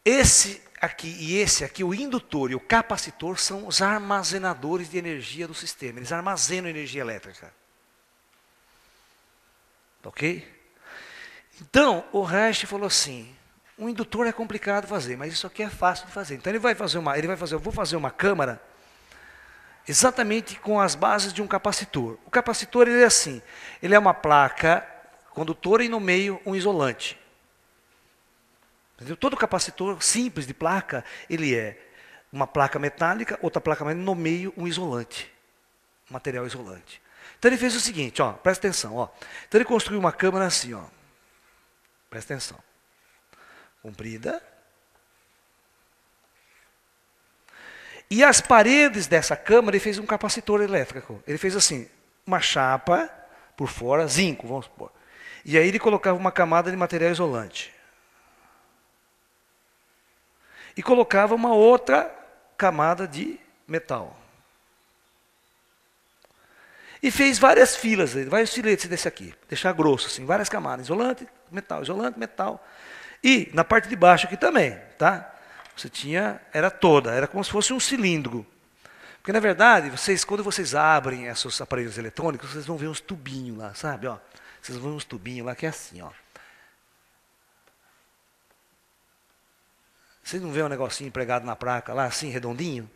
esse aqui e esse aqui, o indutor e o capacitor, são os armazenadores de energia do sistema. Eles armazenam energia elétrica. Ok? Então, o Reich falou assim, o indutor é complicado de fazer, mas isso aqui é fácil de fazer. Então, eu vou fazer uma câmara exatamente com as bases de um capacitor. O capacitor ele é assim, ele é uma placa condutora e no meio um isolante. Entendeu? Todo capacitor simples de placa, ele é uma placa metálica, outra placa metálica, no meio um isolante, um material isolante. Então ele fez o seguinte, ó, presta atenção, ó. Então ele construiu uma câmara assim, ó. Presta atenção. Comprida. E as paredes dessa câmara, ele fez um capacitor elétrico. Ele fez assim, uma chapa por fora, zinco, vamos supor. E aí ele colocava uma camada de material isolante. E colocava uma outra camada de metal. E fez várias filas, vários filetes desse aqui. Deixar grosso, assim, várias camadas. Isolante, metal. E na parte de baixo aqui também, tá? Você tinha, era como se fosse um cilindro. Porque, na verdade, quando vocês abrem esses aparelhos eletrônicos, vocês vão ver uns tubinhos lá, sabe? Ó, vocês vão ver uns tubinhos lá que é assim, ó. Vocês não vêem um negocinho pregado na placa lá, assim, redondinho?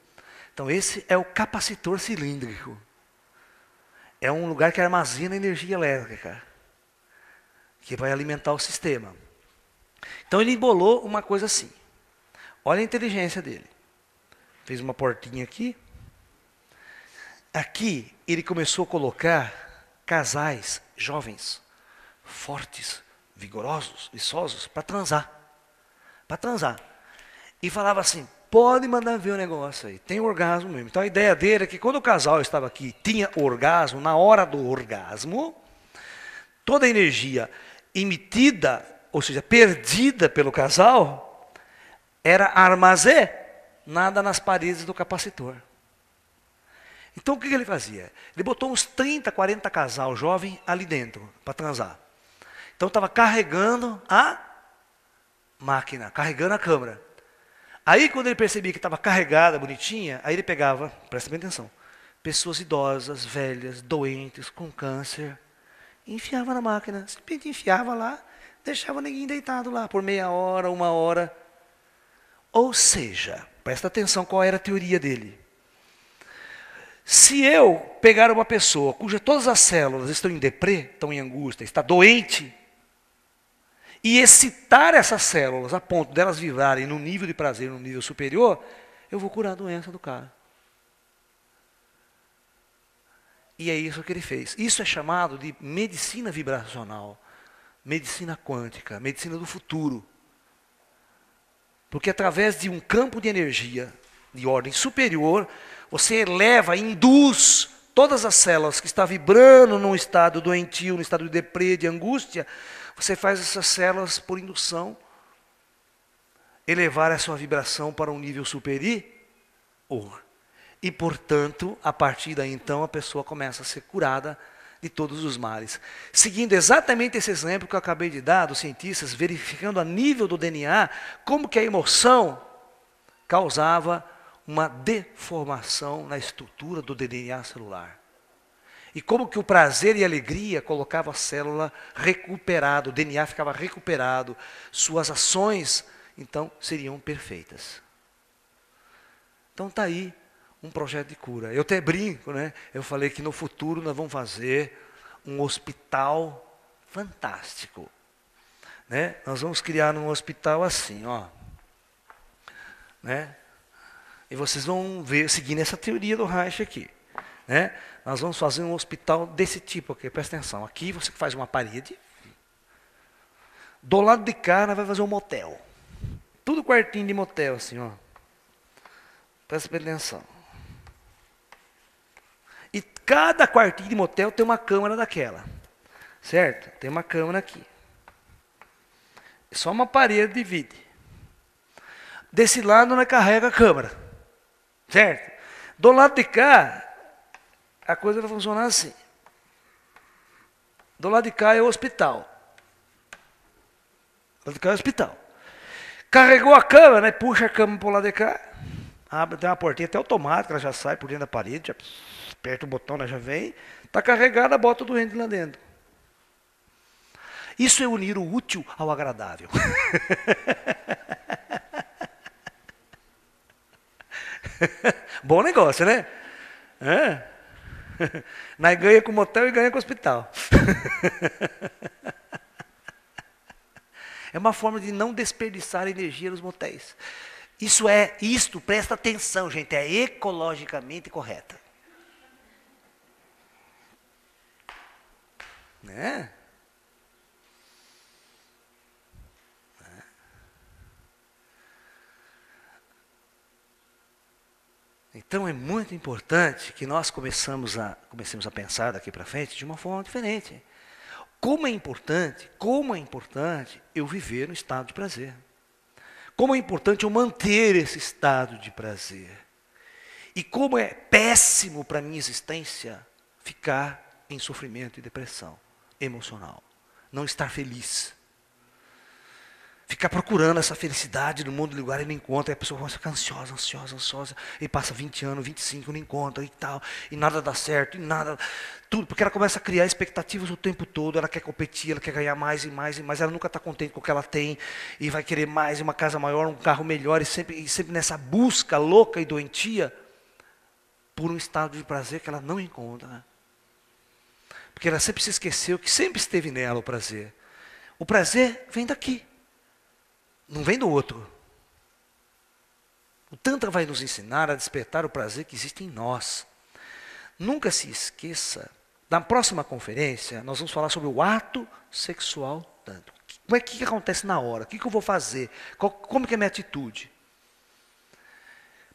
Então, esse é o capacitor cilíndrico. É um lugar que armazena energia elétrica, que vai alimentar o sistema. Então, ele embolou uma coisa assim. Olha a inteligência dele. Fez uma portinha aqui. Aqui, ele começou a colocar casais jovens, fortes, vigorosos, viçosos, para transar. Para transar. E falava assim, pode mandar ver o negócio aí, tem orgasmo mesmo. Então a ideia dele é que quando o casal estava aqui, tinha orgasmo, na hora do orgasmo, toda a energia emitida, ou seja, perdida pelo casal, era armazenada nas paredes do capacitor. Então o que ele fazia? Ele botou uns 30, 40 casal jovem ali dentro, para transar. Então estava carregando a máquina, carregando a câmera. Aí, quando ele percebia que estava carregada, bonitinha, aí ele pegava, presta bem atenção, pessoas idosas, velhas, doentes, com câncer, e enfiava na máquina. Simplesmente enfiava lá, deixava ninguém deitado lá por meia hora, 1 hora. Ou seja, presta atenção qual era a teoria dele. Se eu pegar uma pessoa cuja todas as células estão em deprê, estão em angústia, está doente, e excitar essas células a ponto delas vibrarem num nível de prazer, num nível superior, eu vou curar a doença do cara. E é isso que ele fez. Isso é chamado de medicina vibracional, medicina quântica, medicina do futuro. Porque através de um campo de energia de ordem superior, você eleva, induz todas as células que estão vibrando num estado doentio, num estado de deprê, de angústia, você faz essas células, por indução, elevar a sua vibração para um nível superior. E, portanto, a partir daí, então, a pessoa começa a ser curada de todos os males. Seguindo exatamente esse exemplo que eu acabei de dar, dos cientistas, verificando a nível do DNA, como que a emoção causava uma deformação na estrutura do DNA celular. E como que o prazer e a alegria colocava a célula recuperada, o DNA ficava recuperado, suas ações, então, seriam perfeitas. Então está aí um projeto de cura. Eu até brinco, né? Eu falei que no futuro nós vamos fazer um hospital fantástico. Né? Nós vamos criar um hospital assim, ó. Né? E vocês vão ver, seguindo essa teoria do Reich aqui. Né? Nós vamos fazer um hospital desse tipo aqui, presta atenção. Aqui você faz uma parede. Do lado de cá, nós vamos fazer um motel. Tudo quartinho de motel, assim, ó. Presta atenção. E cada quartinho de motel tem uma câmara daquela. Certo? Tem uma câmara aqui. Só uma parede divide. Desse lado nós carrega a câmara. Certo? Do lado de cá, a coisa vai funcionar assim. Do lado de cá é o hospital. Do lado de cá é o hospital. Carregou a câmera, né? Puxa a câmera para o lado de cá. Abre, tem uma portinha até automática, ela já sai por dentro da parede, já aperta o botão, ela já vem. Está carregada, bota o doente lá dentro. Isso é unir o útil ao agradável. Bom negócio, né? Nós ganha com o motel e ganha com o hospital. É uma forma de não desperdiçar energia nos motéis. Isto, presta atenção, gente, é ecologicamente correta. Né? Então é muito importante que nós comecemos a pensar daqui para frente de uma forma diferente. Como é importante eu viver no estado de prazer. Como é importante eu manter esse estado de prazer. E como é péssimo para a minha existência ficar em sofrimento e depressão emocional. Não estar feliz. Ficar procurando essa felicidade no mundo do lugar e não encontra. E a pessoa começa a ficar ansiosa. E passa 20 anos, 25, não encontra e tal. E nada dá certo, e nada. Tudo. Porque ela começa a criar expectativas o tempo todo. Ela quer competir, ela quer ganhar mais e mais e mais. Ela nunca está contente com o que ela tem. E vai querer mais, uma casa maior, um carro melhor. E sempre nessa busca louca e doentia por um estado de prazer que ela não encontra. Né? Porque ela sempre se esqueceu que sempre esteve nela o prazer. O prazer vem daqui. Não vem do outro. O Tantra vai nos ensinar a despertar o prazer que existe em nós. Nunca se esqueça, na próxima conferência, nós vamos falar sobre o ato sexual tântrico. O que acontece na hora? O que eu vou fazer? Como que é a minha atitude?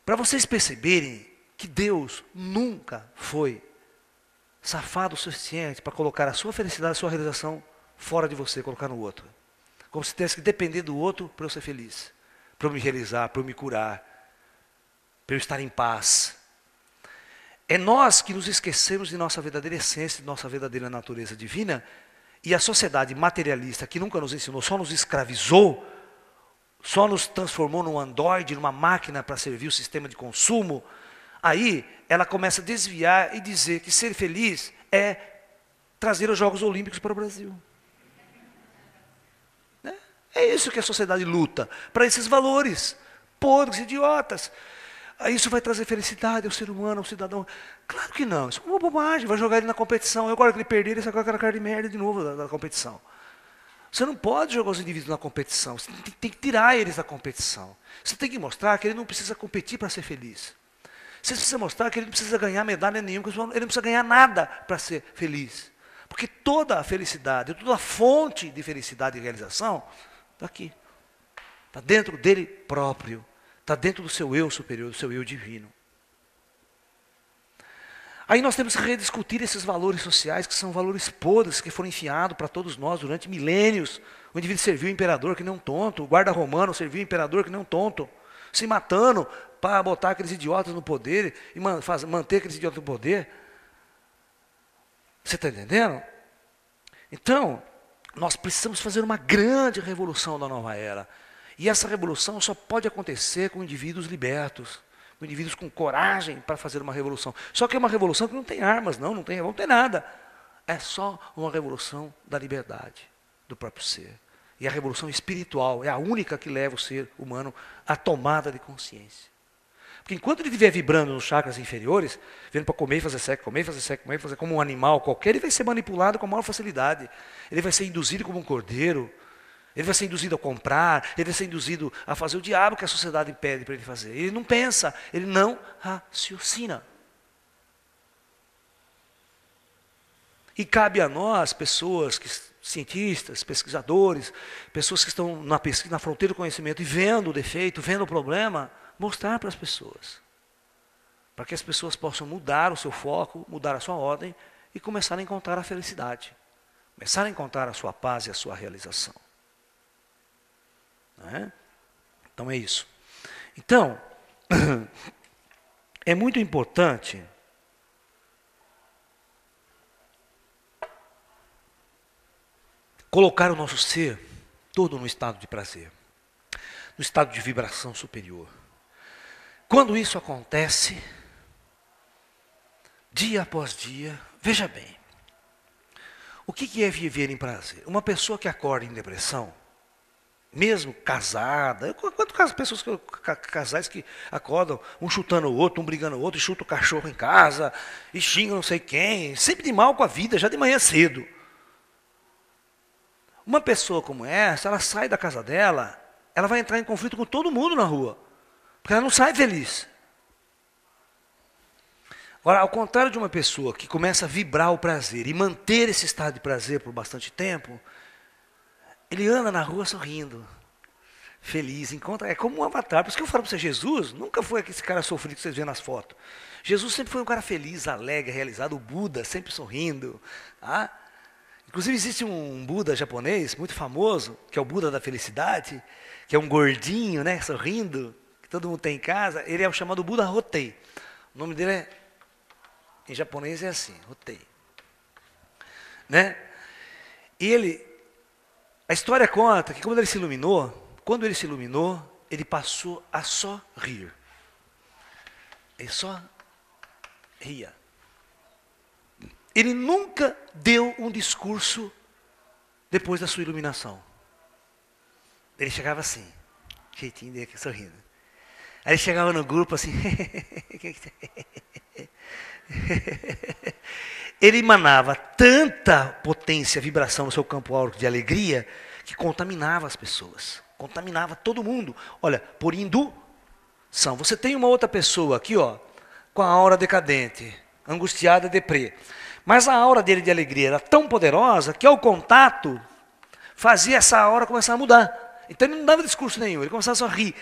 Para vocês perceberem que Deus nunca foi safado o suficiente para colocar a sua felicidade, a sua realização fora de você, colocar no outro. Como se tivesse que depender do outro para eu ser feliz, para eu me realizar, para eu me curar, para eu estar em paz. É nós que nos esquecemos de nossa verdadeira essência, de nossa verdadeira natureza divina, e a sociedade materialista que nunca nos ensinou, só nos escravizou, só nos transformou num androide, numa máquina para servir o sistema de consumo. Aí ela começa a desviar e dizer que ser feliz é trazer os Jogos Olímpicos para o Brasil. É isso que a sociedade luta, para esses valores podres, idiotas. Isso vai trazer felicidade ao ser humano, ao cidadão. Claro que não, isso é uma bobagem, vai jogar ele na competição. Eu agora que ele perder, ele sai com aquela cara de merda de novo da competição. Você não pode jogar os indivíduos na competição, você tem que tirar eles da competição. Você tem que mostrar que ele não precisa competir para ser feliz. Você precisa mostrar que ele não precisa ganhar medalha nenhuma, ele não precisa ganhar nada para ser feliz. Porque toda a felicidade, toda a fonte de felicidade e realização está aqui. Está dentro dele próprio. Está dentro do seu eu superior, do seu eu divino. Aí nós temos que rediscutir esses valores sociais, que são valores podres, que foram enfiados para todos nós durante milênios. O indivíduo serviu o imperador que nem um tonto, o guarda romano serviu o imperador que nem um tonto, se matando para botar aqueles idiotas no poder e manter aqueles idiotas no poder. Você está entendendo? Então, nós precisamos fazer uma grande revolução da nova era. E essa revolução só pode acontecer com indivíduos libertos, com indivíduos com coragem para fazer uma revolução. Só que é uma revolução que não tem armas, não tem nada. É só uma revolução da liberdade, do próprio ser. E a revolução espiritual é a única que leva o ser humano à tomada de consciência. Porque enquanto ele estiver vibrando nos chakras inferiores, vendo para comer e fazer sexo, fazer como um animal qualquer, ele vai ser manipulado com a maior facilidade. Ele vai ser induzido como um cordeiro. Ele vai ser induzido a comprar, ele vai ser induzido a fazer o diabo que a sociedade pede para ele fazer. Ele não pensa, ele não raciocina. E cabe a nós, pessoas, cientistas, pesquisadores, pessoas que estão na pesquisa, na fronteira do conhecimento e vendo o defeito, vendo o problema, mostrar para as pessoas. Para que as pessoas possam mudar o seu foco, mudar a sua ordem e começar a encontrar a felicidade. Começar a encontrar a sua paz e a sua realização. né? Então é isso. Então, é muito importante colocar o nosso ser todo no estado de prazer, no estado de vibração superior. Quando isso acontece, dia após dia, veja bem, o que é viver em prazer? Uma pessoa que acorda em depressão, mesmo casada, quantas pessoas, casais que acordam, um chutando o outro, um brigando o outro, e chuta o cachorro em casa, e xinga não sei quem, sempre de mal com a vida, já de manhã cedo. Uma pessoa como essa, ela sai da casa dela, ela vai entrar em conflito com todo mundo na rua, porque ela não sai feliz. Agora, ao contrário de uma pessoa que começa a vibrar o prazer e manter esse estado de prazer por bastante tempo, ele anda na rua sorrindo, feliz, é como um avatar. Por isso que eu falo para você, Jesus nunca foi esse cara sofrido que vocês vêem nas fotos. Jesus sempre foi um cara feliz, alegre, realizado, o Buda, sempre sorrindo. Tá? Inclusive existe um Buda japonês muito famoso, que é o Buda da felicidade, que é um gordinho, né, sorrindo, que todo mundo tem em casa. Ele é o chamado Buda Rotei. O nome dele em japonês é assim, Rotei. Né? E a história conta que quando ele se iluminou, ele passou a só rir. Ele só ria. Ele nunca deu um discurso depois da sua iluminação. Ele chegava assim, jeitinho dele, sorrindo. Aí ele chegava no grupo assim. Ele emanava tanta potência, vibração no seu campo áurico de alegria, que contaminava as pessoas, contaminava todo mundo. Olha, por indução. Você tem uma outra pessoa aqui, ó, com a aura decadente, angustiada, deprê. Mas a aura dele de alegria era tão poderosa que ao contato fazia essa aura começar a mudar. Então ele não dava discurso nenhum, ele começava só a rir.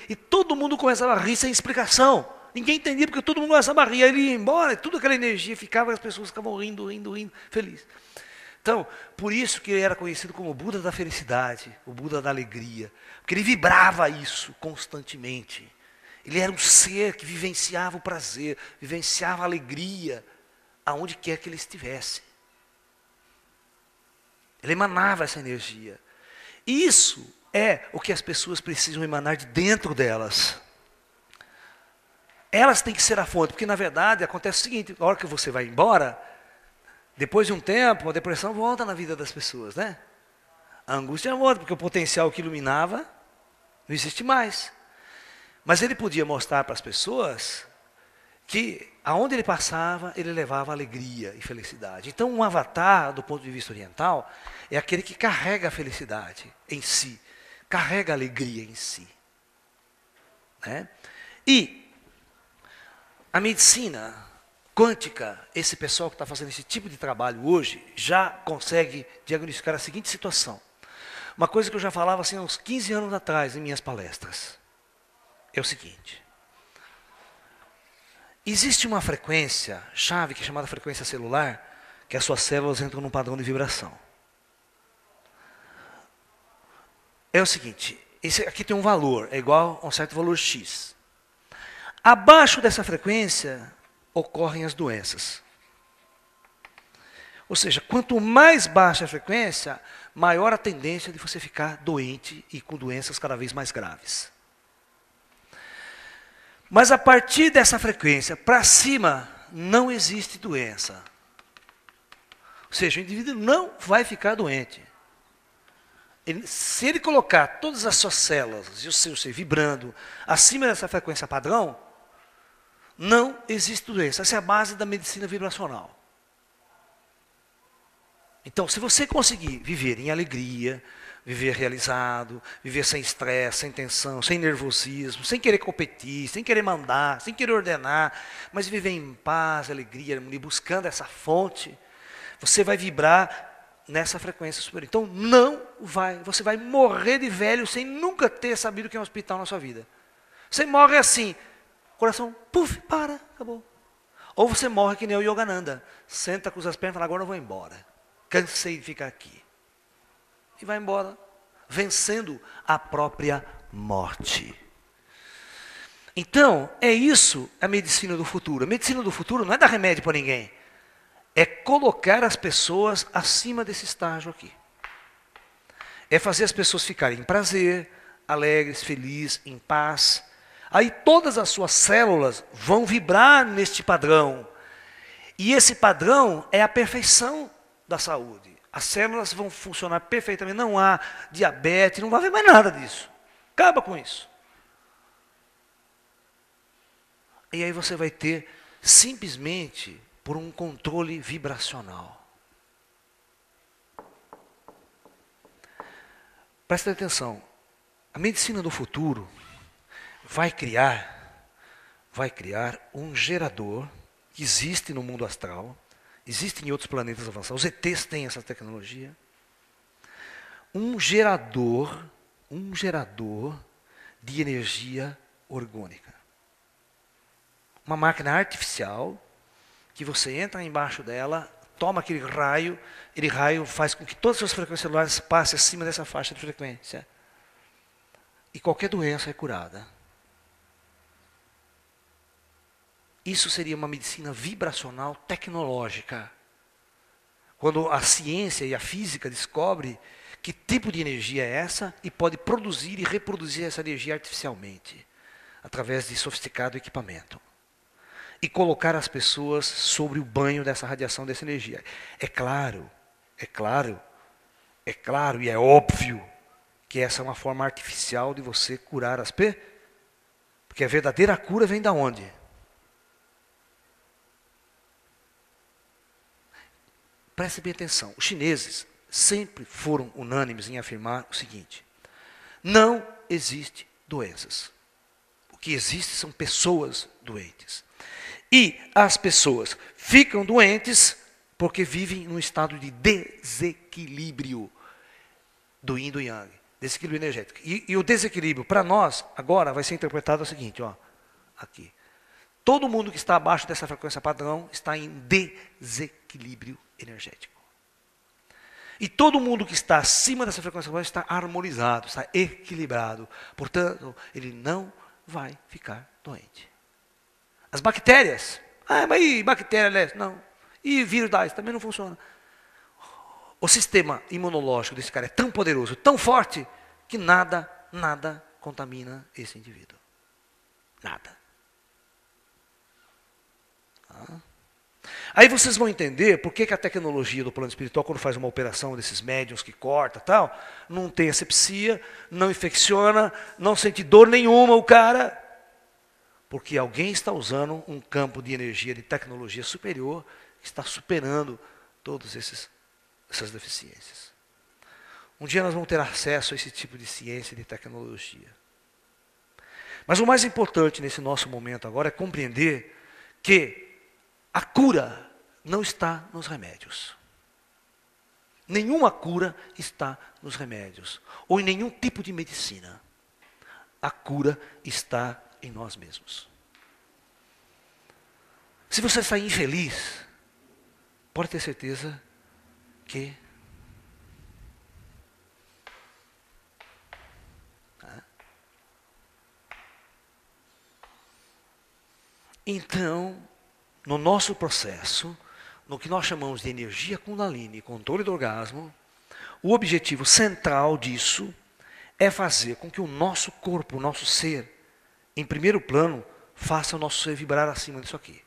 E todo mundo começava a rir sem explicação. Ninguém entendia porque todo mundo começava a rir. Aí ele ia embora, e toda aquela energia ficava, e as pessoas ficavam rindo, felizes. Então, por isso que ele era conhecido como o Buda da felicidade, o Buda da alegria. Porque ele vibrava isso constantemente. Ele era um ser que vivenciava o prazer, vivenciava a alegria, aonde quer que ele estivesse. Ele emanava essa energia. E isso é o que as pessoas precisam emanar de dentro delas. Elas têm que ser a fonte, porque na verdade acontece o seguinte, a hora que você vai embora, depois de um tempo, a depressão volta na vida das pessoas, né? A angústia volta, porque o potencial que iluminava não existe mais. Mas ele podia mostrar para as pessoas que aonde ele passava, ele levava alegria e felicidade. Então, um avatar, do ponto de vista oriental, é aquele que carrega a felicidade em si, carrega a alegria em si. Né? E a medicina quântica, esse pessoal que está fazendo esse tipo de trabalho hoje, já consegue diagnosticar a seguinte situação. Uma coisa que eu já falava assim, há uns 15 anos atrás, em minhas palestras. É o seguinte. Existe uma frequência chave, que é chamada frequência celular, que as suas células entram num padrão de vibração. É o seguinte, esse aqui tem um valor, é igual a um certo valor X. Abaixo dessa frequência, ocorrem as doenças. Ou seja, quanto mais baixa a frequência, maior a tendência de você ficar doente e com doenças cada vez mais graves. Mas a partir dessa frequência para cima, não existe doença. Ou seja, o indivíduo não vai ficar doente. Se ele colocar todas as suas células e o seu ser vibrando acima dessa frequência padrão, não existe doença. Essa é a base da medicina vibracional. Então, se você conseguir viver em alegria, viver realizado, viver sem estresse, sem tensão, sem nervosismo, sem querer competir, sem querer mandar, sem querer ordenar, mas viver em paz, alegria, buscando essa fonte, você vai vibrar nessa frequência superior. Então, você vai morrer de velho sem nunca ter sabido o que é um hospital na sua vida. Você morre assim, coração, puf, para, acabou. Ou você morre que nem o Yogananda, senta, cruza as pernas e fala, agora eu vou embora. Cansei de ficar aqui. E vai embora. vencendo a própria morte. Então, é isso a medicina do futuro. A medicina do futuro não é dar remédio para ninguém. É colocar as pessoas acima desse estágio aqui. É fazer as pessoas ficarem em prazer, alegres, felizes, em paz. Aí todas as suas células vão vibrar neste padrão. E esse padrão é a perfeição da saúde. As células vão funcionar perfeitamente. Não há diabetes, não vai haver mais nada disso. Acaba com isso. E aí você vai ter simplesmente por um controle vibracional. Presta atenção. A medicina do futuro vai criar um gerador que existe no mundo astral, existe em outros planetas avançados. Os ETs têm essa tecnologia. Um gerador de energia orgânica. Uma máquina artificial que você entra embaixo dela, toma aquele raio faz com que todas as suas frequências celulares passem acima dessa faixa de frequência. E qualquer doença é curada. Isso seria uma medicina vibracional tecnológica. Quando a ciência e a física descobrem que tipo de energia é essa e pode produzir e reproduzir essa energia artificialmente, através de sofisticado equipamento. E colocar as pessoas sobre o banho dessa radiação, dessa energia. É claro e é óbvio que essa é uma forma artificial de você curar as pessoas. Porque a verdadeira cura vem da onde? Preste bem atenção. Os chineses sempre foram unânimes em afirmar o seguinte: não existe doenças. O que existe são pessoas doentes. E as pessoas ficam doentes porque vivem num estado de desequilíbrio do yin e do yang, desequilíbrio energético. E o desequilíbrio, para nós, agora, vai ser interpretado o seguinte, ó, aqui. Todo mundo que está abaixo dessa frequência padrão está em desequilíbrio energético. E todo mundo que está acima dessa frequência padrão está harmonizado, está equilibrado. Portanto, ele não vai ficar doente. As bactérias, mas e bactéria, não. E vírus também não funciona. O sistema imunológico desse cara é tão poderoso, tão forte, que nada contamina esse indivíduo. Nada. Aí vocês vão entender por que a tecnologia do plano espiritual, quando faz uma operação desses médiuns que corta tal, não tem asepsia, não infecciona, não sente dor nenhuma o cara. Porque alguém está usando um campo de energia, de tecnologia superior, que está superando todas essas deficiências. Um dia nós vamos ter acesso a esse tipo de ciência e de tecnologia. Mas o mais importante nesse nosso momento agora é compreender que a cura não está nos remédios. Nenhuma cura está nos remédios, ou em nenhum tipo de medicina. A cura está em nós mesmos. Se você está infeliz, pode ter certeza que então, no nosso processo, no que nós chamamos de energia Kundalini, controle do orgasmo, o objetivo central disso é fazer com que o nosso corpo, o nosso ser, em primeiro plano, faça o nosso ser vibrar acima disso aqui.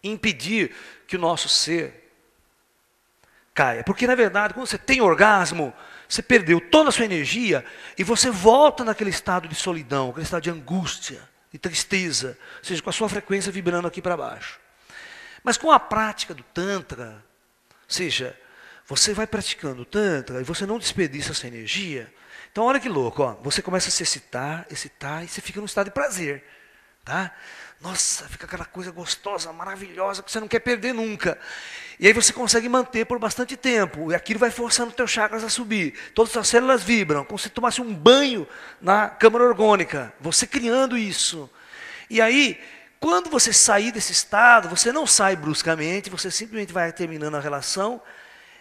Impedir que o nosso ser caia. Porque, na verdade, quando você tem orgasmo, você perdeu toda a sua energia e você volta naquele estado de solidão, aquele estado de angústia, de tristeza, ou seja, com a sua frequência vibrando aqui para baixo. Mas com a prática do Tantra, ou seja, você vai praticando o Tantra e você não desperdiça essa energia. Então, olha que louco, ó, você começa a se excitar, e você fica num estado de prazer. Tá? Nossa, fica aquela coisa gostosa, maravilhosa, que você não quer perder nunca. E aí você consegue manter por bastante tempo. E aquilo vai forçando os teus chakras a subir. Todas as suas células vibram, como se tomasse um banho na câmara orgânica. Você criando isso. E aí, quando você sair desse estado, você não sai bruscamente, você simplesmente vai terminando a relação.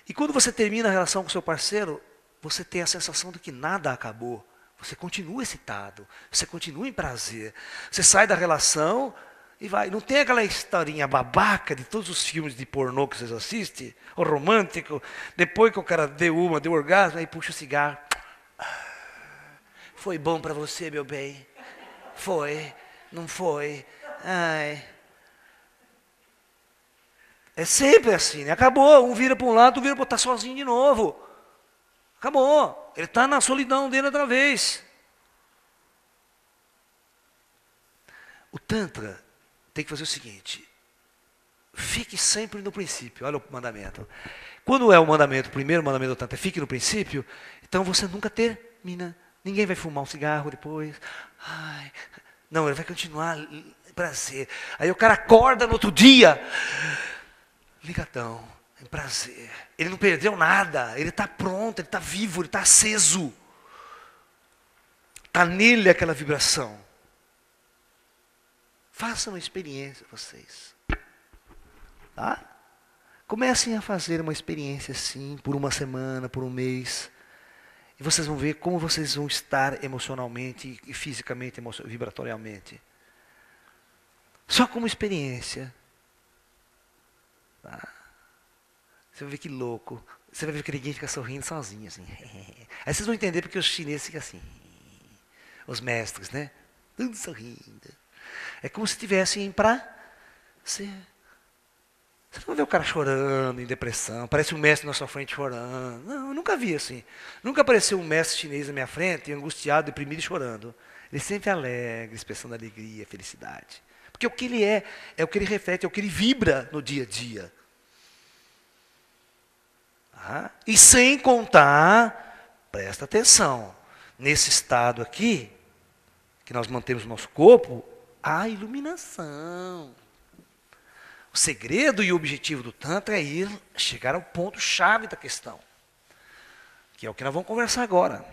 E quando você termina a relação com o seu parceiro, você tem a sensação de que nada acabou. Você continua excitado, você continua em prazer. Você sai da relação e vai. Não tem aquela historinha babaca de todos os filmes de pornô que vocês assistem, o romântico, depois que o cara deu orgasmo, aí puxa o cigarro. Foi bom para você, meu bem? Foi, não foi? Ai. É sempre assim, né? Acabou, um vira para um lado, outro vira para outro, tá sozinho de novo. Acabou. Ele está na solidão dele outra vez. O Tantra tem que fazer o seguinte. Fique sempre no princípio. Olha o mandamento. Quando é o mandamento, o primeiro mandamento do Tantra, fique no princípio, então você nunca termina. Ninguém vai fumar um cigarro depois. Ai, não, ele vai continuar prazer. Aí o cara acorda no outro dia. Ligadão. Em prazer. Ele não perdeu nada. Ele está pronto, ele está vivo, ele está aceso. Está nele aquela vibração. Façam uma experiência vocês. Tá? Comecem a fazer uma experiência assim, por uma semana, por um mês. E vocês vão ver como vocês vão estar emocionalmente e fisicamente, vibratoriamente. Só como experiência. Tá? Você vai ver que louco. Você vai ver que ninguém fica sorrindo sozinho, assim. Aí vocês vão entender porque os chineses ficam assim. Os mestres, né? Tudo sorrindo. É como se estivessem pra ser. Você não vê o cara chorando, em depressão. Parece um mestre na sua frente chorando. Não, eu nunca vi assim. Nunca apareceu um mestre chinês na minha frente, angustiado, deprimido e chorando. Ele sempre alegre, expressando alegria, felicidade. Porque o que ele é o que ele reflete, é o que ele vibra no dia a dia. E sem contar, presta atenção, nesse estado aqui, que nós mantemos no nosso corpo, a iluminação. O segredo e o objetivo do Tantra é chegar ao ponto-chave da questão, que é o que nós vamos conversar agora.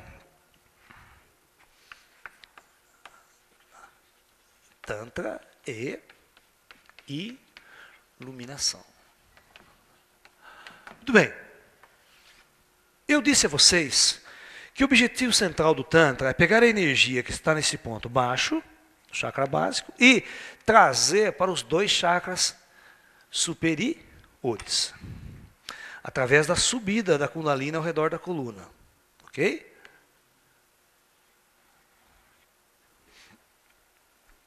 Tantra e iluminação. Muito bem. Eu disse a vocês que o objetivo central do Tantra é pegar a energia que está nesse ponto baixo, chakra básico, e trazer para os 2 chakras superiores, através da subida da Kundalini ao redor da coluna. Ok?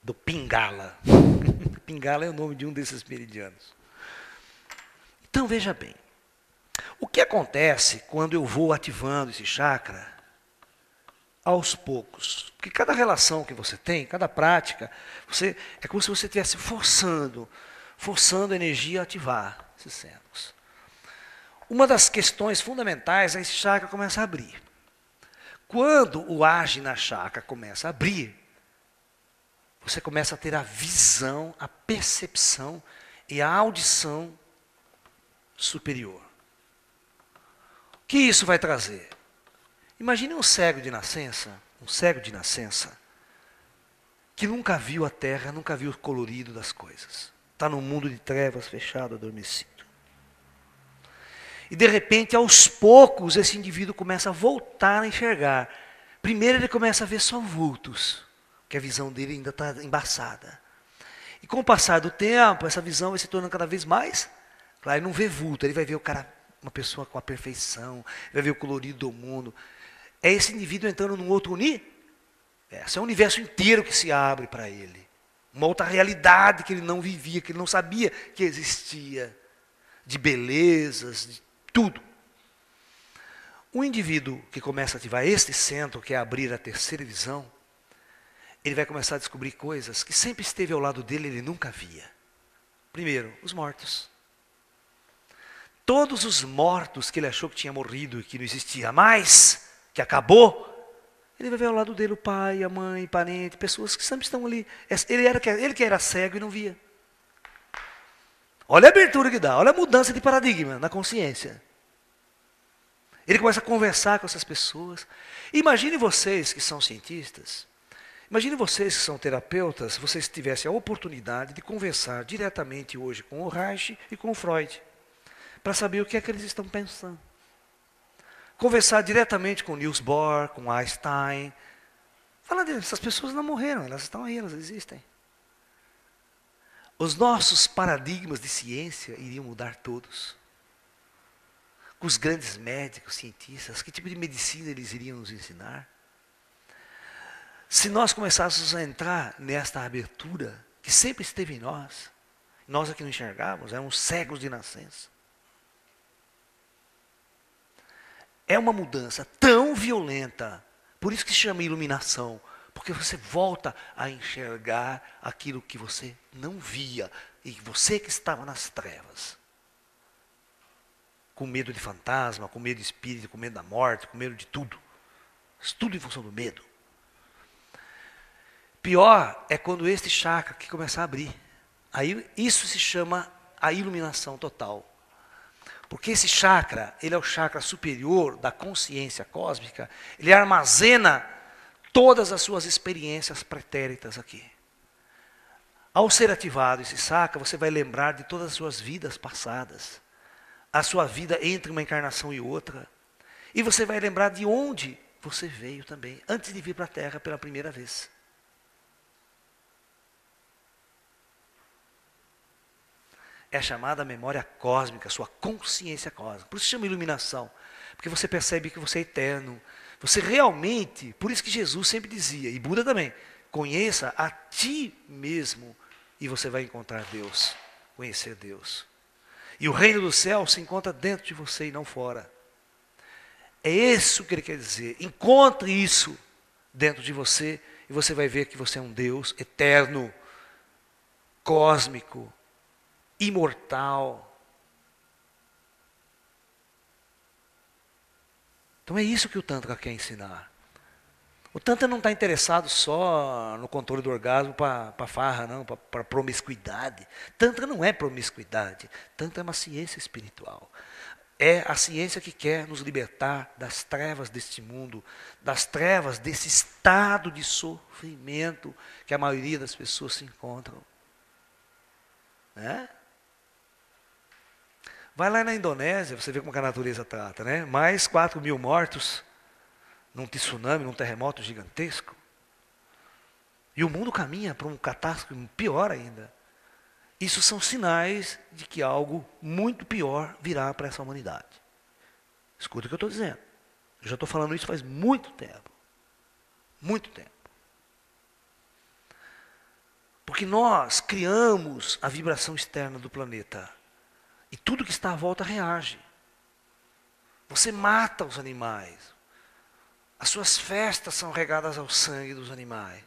Do Pingala. Pingala é o nome de um desses meridianos. Então veja bem. O que acontece quando eu vou ativando esse chakra? Aos poucos. Porque cada relação que você tem, cada prática, é como se você estivesse forçando a energia a ativar esses centros. Uma das questões fundamentais é esse chakra começa a abrir. Quando o Ajna chakra começa a abrir, você começa a ter a visão, a percepção e a audição superior. O que isso vai trazer? Imagine um cego de nascença, que nunca viu a terra, nunca viu o colorido das coisas. Está num mundo de trevas, fechado, adormecido. E de repente, aos poucos, esse indivíduo começa a voltar a enxergar. Primeiro ele começa a ver só vultos, que a visão dele ainda está embaçada. E com o passar do tempo, essa visão vai se tornando cada vez mais. Claro, ele não vê vulto, ele vai ver o cara, uma pessoa com a perfeição, vai ver o colorido do mundo. É esse indivíduo entrando num outro universo. Esse é o universo inteiro que se abre para ele. Uma outra realidade que ele não vivia, que ele não sabia que existia. De belezas, de tudo. Um indivíduo que começa a ativar este centro, que é abrir a terceira visão, ele vai começar a descobrir coisas que sempre esteve ao lado dele e ele nunca via. Primeiro, os mortos. Todos os mortos que ele achou que tinha morrido e que não existia mais, que acabou, ele vai ver ao lado dele o pai, a mãe, parente, pessoas que sempre estão ali. Ele que era cego e não via. Olha a abertura que dá, olha a mudança de paradigma na consciência. Ele começa a conversar com essas pessoas. Imagine vocês que são cientistas, imagine vocês que são terapeutas, se vocês tivessem a oportunidade de conversar diretamente hoje com o Reich e com o Freud, para saber o que é que eles estão pensando. conversar diretamente com Niels Bohr, com Einstein. Falar essas pessoas não morreram, elas estão aí, elas existem. Os nossos paradigmas de ciência iriam mudar todos. Com os grandes médicos, cientistas, que tipo de medicina eles iriam nos ensinar? Se nós começássemos a entrar nesta abertura que sempre esteve em nós, nós aqui não enxergávamos, éramos cegos de nascença. É uma mudança tão violenta, por isso que se chama iluminação, porque você volta a enxergar aquilo que você não via, e você que estava nas trevas. Com medo de fantasma, com medo de espírito, com medo da morte, com medo de tudo. Tudo em função do medo. Pior é quando este chakra que começar a abrir. Aí isso se chama a iluminação total. Porque esse chakra, ele é o chakra superior da consciência cósmica, ele armazena todas as suas experiências pretéritas aqui. Ao ser ativado esse chakra, você vai lembrar de todas as suas vidas passadas, a sua vida entre uma encarnação e outra, e você vai lembrar de onde você veio também, antes de vir para a Terra pela primeira vez. É a chamada memória cósmica, sua consciência cósmica. Por isso se chama iluminação. Porque você percebe que você é eterno. Você realmente, por isso que Jesus sempre dizia, e Buda também, conheça a ti mesmo e você vai encontrar Deus, conhecer Deus. E o reino do céu se encontra dentro de você e não fora. É isso que ele quer dizer. Encontre isso dentro de você e você vai ver que você é um Deus eterno, cósmico, imortal. Então é isso que o Tantra quer ensinar. O Tantra não está interessado só no controle do orgasmo para farra, não, para promiscuidade. Tantra não é promiscuidade. Tantra é uma ciência espiritual. É a ciência que quer nos libertar das trevas deste mundo, das trevas desse estado de sofrimento que a maioria das pessoas se encontram. Né? Vai lá na Indonésia, você vê como a natureza trata, né? Mais 4.000 mortos num tsunami, num terremoto gigantesco. E o mundo caminha para um catástrofe pior ainda. Isso são sinais de que algo muito pior virá para essa humanidade. Escuta o que eu estou dizendo. Eu já estou falando isso faz muito tempo. Muito tempo. Porque nós criamos a vibração externa do planeta. E tudo que está à volta reage. Você mata os animais. As suas festas são regadas ao sangue dos animais.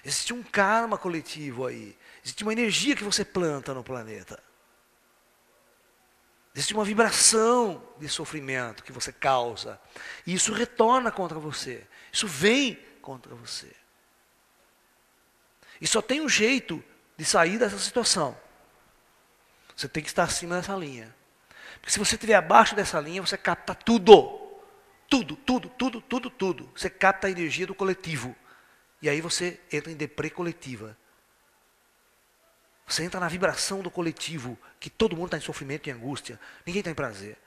Existe um karma coletivo aí. Existe uma energia que você planta no planeta. Existe uma vibração de sofrimento que você causa. E isso retorna contra você. Isso vem contra você. E só tem um jeito de sair dessa situação. Você tem que estar acima dessa linha. Porque se você estiver abaixo dessa linha, você capta tudo. Tudo, tudo, tudo, tudo, tudo. Você capta a energia do coletivo. E aí você entra em deprê coletiva. Você entra na vibração do coletivo, que todo mundo está em sofrimento e angústia. Ninguém está em prazer.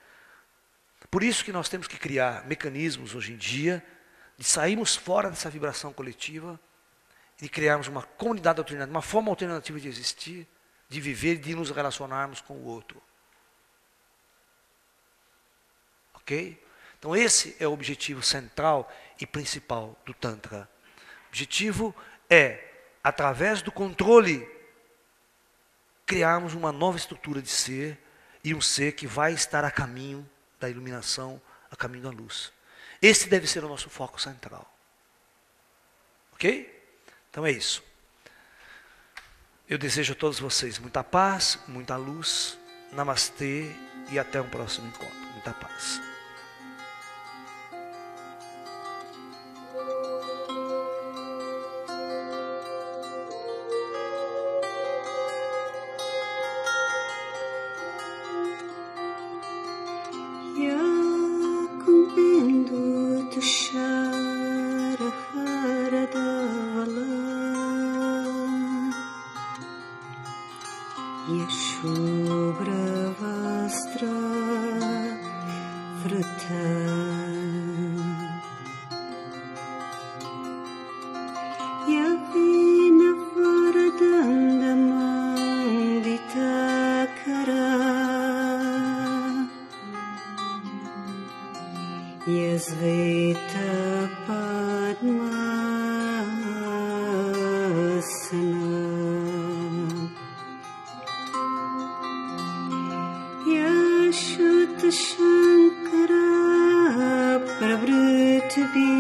Por isso que nós temos que criar mecanismos hoje em dia, de sairmos fora dessa vibração coletiva, e de criarmos uma comunidade alternativa, uma forma alternativa de existir, de viver e de nos relacionarmos com o outro. Ok? Então esse é o objetivo central e principal do Tantra. O objetivo é, através do controle, criarmos uma nova estrutura de ser, e um ser que vai estar a caminho da iluminação, a caminho da luz. Esse deve ser o nosso foco central. Ok? Então é isso. Eu desejo a todos vocês muita paz, muita luz. Namastê e até um próximo encontro. Muita paz. Yeshubra Vastra Vrata Yasveta Padmasana Yashut Shankara Prabhrutvi